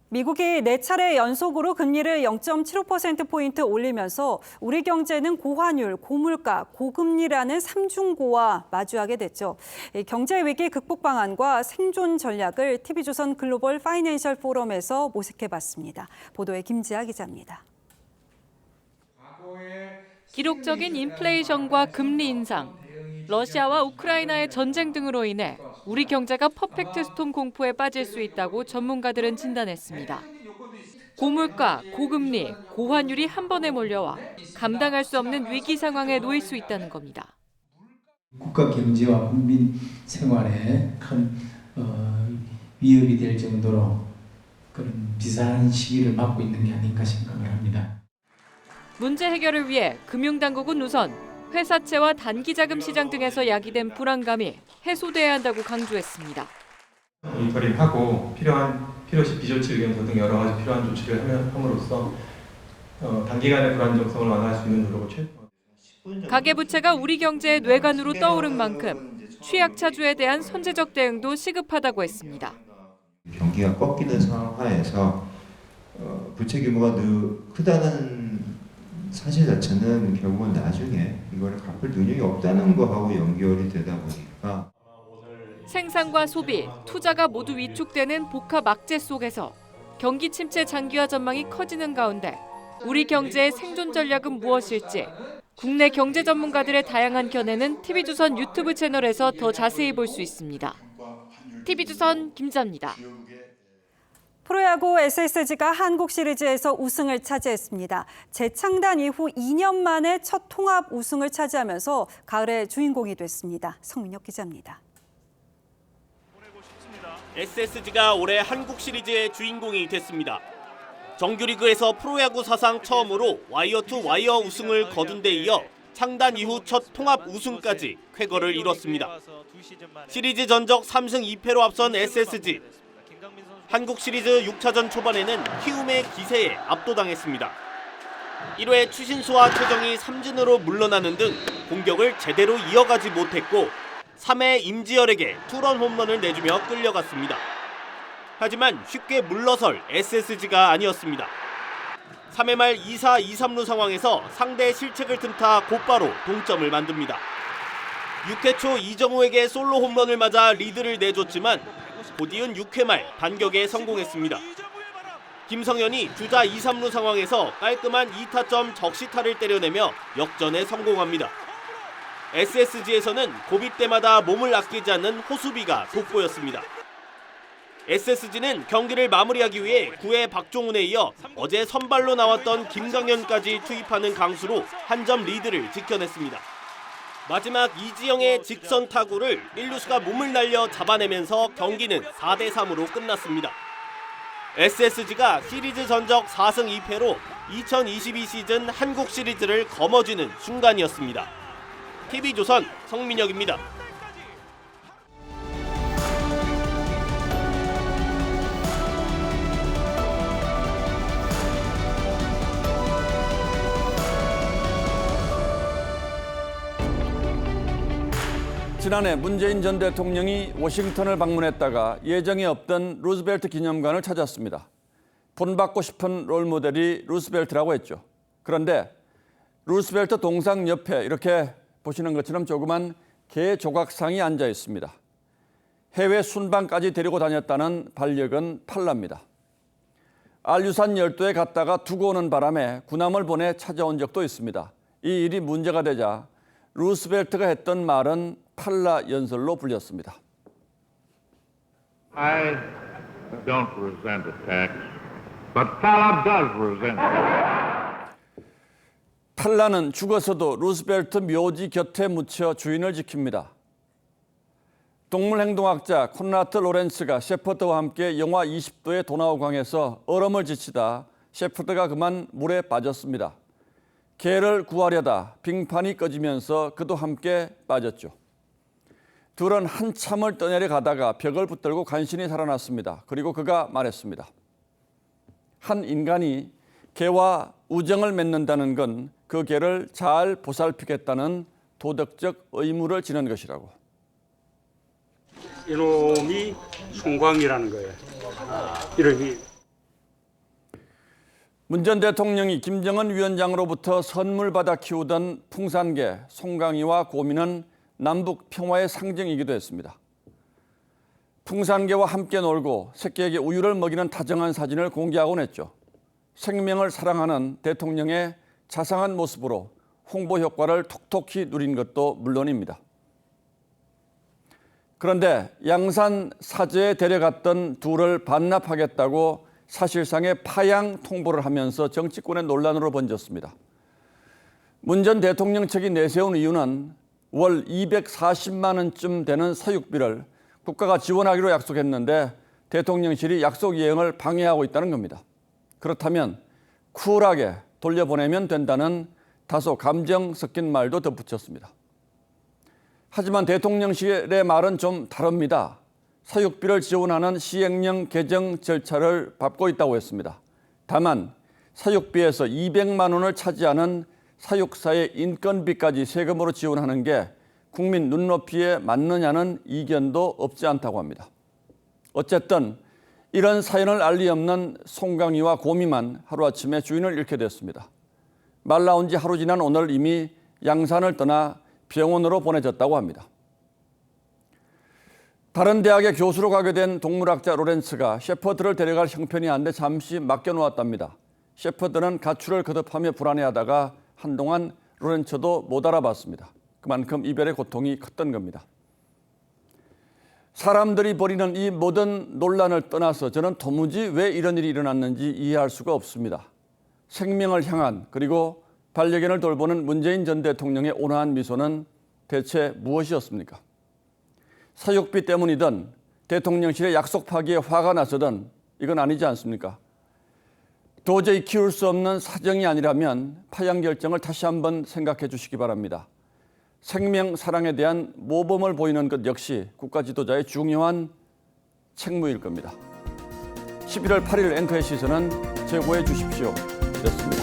미국이 4차례 연속으로 금리를 0.75%포인트 올리면서 우리 경제는 고환율, 고물가, 고금리라는 삼중고와 마주하게 됐죠. 경제 위기 극복 방안과 생존 전략을 TV조선 글로벌 파이낸셜 포럼에서 모색해봤습니다. 보도에 김지아 기자입니다. 기록적인 인플레이션과 금리 인상, 러시아와 우크라이나의 전쟁 등으로 인해 우리 경제가 퍼펙트 스톰 공포에 빠질 수 있다고 전문가들은 진단했습니다. 고물가, 고금리, 고환율이 한 번에 몰려와 감당할 수 없는 위기 상황에 놓일 수 있다는 겁니다. 국가 경제와 국민 생활에 큰 위협이 될 정도로 그런 비상한 시기를 맞고 있는 게 아닌가 생각을 합니다. 문제 해결을 위해 금융당국은 우선 회사채와 단기자금 시장 등에서 야기된 불안감이 해소돼야 한다고 강조했습니다. 모니터링하고 필요시 비조치 의견서 등 여러 가지 필요한 조치를 함으로써 단기간의 불안정성을 완화할 수 있는 노력을 최소화합니다. 가계부채가 우리 경제의 뇌관으로 떠오른 만큼 취약차주에 대한 선제적 대응도 시급하다고 했습니다. 경기가 꺾이는 상황 하에서 부채 규모가 크다는 사실 자체는 결국은 나중에 이걸 갚을 능력이 없다는 거하고 연결이 되다 보니까 생산과 소비, 투자가 모두 위축되는 복합 악재 속에서 경기 침체 장기화 전망이 커지는 가운데 우리 경제의 생존 전략은 무엇일지 국내 경제 전문가들의 다양한 견해는 TV조선 유튜브 채널에서 더 자세히 볼 수 있습니다. TV조선 김자입니다. 프로야구 SSG가 한국 시리즈에서 우승을 차지했습니다. 재창단 이후 2년 만에 첫 통합 우승을 차지하면서 가을의 주인공이 됐습니다. 성민혁 기자입니다. SSG가 올해 한국 시리즈의 주인공이 됐습니다. 정규리그에서 프로야구 사상 처음으로 와이어 투 와이어 우승을 거둔 데 이어 창단 이후 첫 통합 우승까지 쾌거를 이뤘습니다. 시리즈 전적 3승 2패로 앞선 SSG. 한국 시리즈 6차전 초반에는 키움의 기세에 압도당했습니다. 1회 추신수와 최정이 삼진으로 물러나는 등 공격을 제대로 이어가지 못했고 3회 임지열에게 투런 홈런을 내주며 끌려갔습니다. 하지만 쉽게 물러설 SSG가 아니었습니다. 3회 말 2사 2-3루 상황에서 상대의 실책을 틈타 곧바로 동점을 만듭니다. 6회 초 이정우에게 솔로 홈런을 맞아 리드를 내줬지만 곧이은 6회 말 반격에 성공했습니다. 김성현이 주자 2-3루 상황에서 깔끔한 2타점 적시타를 때려내며 역전에 성공합니다. SSG에서는 고비 때마다 몸을 아끼지 않는 호수비가 돋보였습니다. SSG는 경기를 마무리하기 위해 9회 박종훈에 이어 어제 선발로 나왔던 김강현까지 투입하는 강수로 한 점 리드를 지켜냈습니다. 마지막 이지영의 직선 타구를 1루수가 몸을 날려 잡아내면서 경기는 4대3으로 끝났습니다. SSG가 시리즈 전적 4승 2패로 2022 시즌 한국 시리즈를 거머쥐는 순간이었습니다. TV조선 성민혁입니다. 지난해 문재인 전 대통령이 워싱턴을 방문했다가 예정에 없던 루스벨트 기념관을 찾았습니다. 본받고 싶은 롤모델이 루스벨트라고 했죠. 그런데 루스벨트 동상 옆에 이렇게 보시는 것처럼 조그만 개 조각상이 앉아 있습니다. 해외 순방까지 데리고 다녔다는 반려견 팔라입니다. 알류산 열도에 갔다가 두고 오는 바람에 군함을 보내 찾아온 적도 있습니다. 이 일이 문제가 되자 루스벨트가 했던 말은 팔라 연설로 불렸습니다. I don't resent attacks, but Palla does resent it. 팔라는 죽어서도 루스벨트 묘지 곁에 묻혀 주인을 지킵니다. 동물행동학자 콘라드 로렌츠가 셰퍼드와 함께 영하 20도의 도나우강에서 얼음을 지치다 셰퍼드가 그만 물에 빠졌습니다. 개를 구하려다 빙판이 꺼지면서 그도 함께 빠졌죠. 둘은 한참을 떠내려 가다가 벽을 붙들고 간신히 살아났습니다. 그리고 그가 말했습니다. 한 인간이 개와 우정을 맺는다는 건 그 개를 잘 보살피겠다는 도덕적 의무를 지는 것이라고. 이놈이 송광이라는 거예요. 이름이. 문 전 대통령이 김정은 위원장으로부터 선물 받아 키우던 풍산개 송강이와 고미는 남북 평화의 상징이기도 했습니다. 풍산개와 함께 놀고 새끼에게 우유를 먹이는 다정한 사진을 공개하곤 했죠. 생명을 사랑하는 대통령의 자상한 모습으로 홍보 효과를 톡톡히 누린 것도 물론입니다. 그런데 양산 사저에 데려갔던 둘을 반납하겠다고 사실상의 파양 통보를 하면서 정치권의 논란으로 번졌습니다. 문 전 대통령 측이 내세운 이유는 월 240만 원쯤 되는 사육비를 국가가 지원하기로 약속했는데 대통령실이 약속 이행을 방해하고 있다는 겁니다. 그렇다면 쿨하게 돌려보내면 된다는 다소 감정 섞인 말도 덧붙였습니다. 하지만 대통령실의 말은 좀 다릅니다. 사육비를 지원하는 시행령 개정 절차를 밟고 있다고 했습니다. 다만 사육비에서 200만 원을 차지하는 사육사의 인건비까지 세금으로 지원하는 게 국민 눈높이에 맞느냐는 이견도 없지 않다고 합니다. 어쨌든 이런 사연을 알 리 없는 송강이와 고미만 하루아침에 주인을 잃게 됐습니다. 말 나온 지 하루 지난 오늘 이미 양산을 떠나 병원으로 보내졌다고 합니다. 다른 대학의 교수로 가게 된 동물학자 로렌츠가 셰퍼드를 데려갈 형편이 안 돼 잠시 맡겨놓았답니다. 셰퍼드는 가출을 거듭하며 불안해하다가 한동안 로렌츠도 못 알아봤습니다. 그만큼 이별의 고통이 컸던 겁니다. 사람들이 벌이는 이 모든 논란을 떠나서 저는 도무지 왜 이런 일이 일어났는지 이해할 수가 없습니다. 생명을 향한 그리고 반려견을 돌보는 문재인 전 대통령의 온화한 미소는 대체 무엇이었습니까? 사육비 때문이든 대통령실의 약속 파기에 화가 나서든 이건 아니지 않습니까? 도저히 키울 수 없는 사정이 아니라면 파양 결정을 다시 한번 생각해 주시기 바랍니다. 생명 사랑에 대한 모범을 보이는 것 역시 국가 지도자의 중요한 책무일 겁니다. 11월 8일 앵커의 시선은 제고해 주십시오. 였습니다.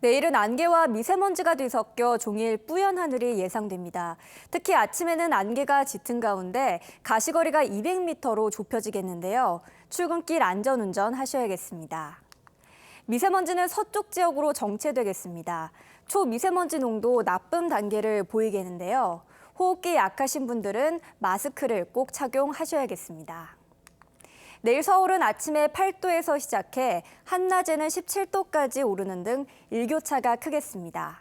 내일은 안개와 미세먼지가 뒤섞여 종일 뿌연 하늘이 예상됩니다. 특히 아침에는 안개가 짙은 가운데 가시거리가 200m로 좁혀지겠는데요. 출근길 안전운전 하셔야겠습니다. 미세먼지는 서쪽 지역으로 정체되겠습니다. 초미세먼지 농도 나쁨 단계를 보이겠는데요. 호흡기 약하신 분들은 마스크를 꼭 착용하셔야겠습니다. 내일 서울은 아침에 8도에서 시작해 한낮에는 17도까지 오르는 등 일교차가 크겠습니다.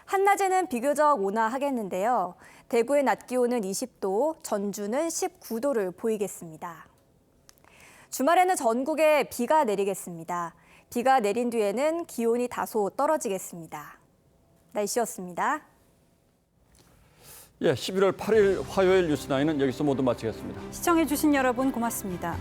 한낮에는 비교적 온화하겠는데요. 대구의 낮 기온은 20도, 전주는 19도를 보이겠습니다. 주말에는 전국에 비가 내리겠습니다. 비가 내린 뒤에는 기온이 다소 떨어지겠습니다. 날씨였습니다. 11월 8일 화요일 뉴스9는 여기서 모두 마치겠습니다. 시청해주신 여러분 고맙습니다.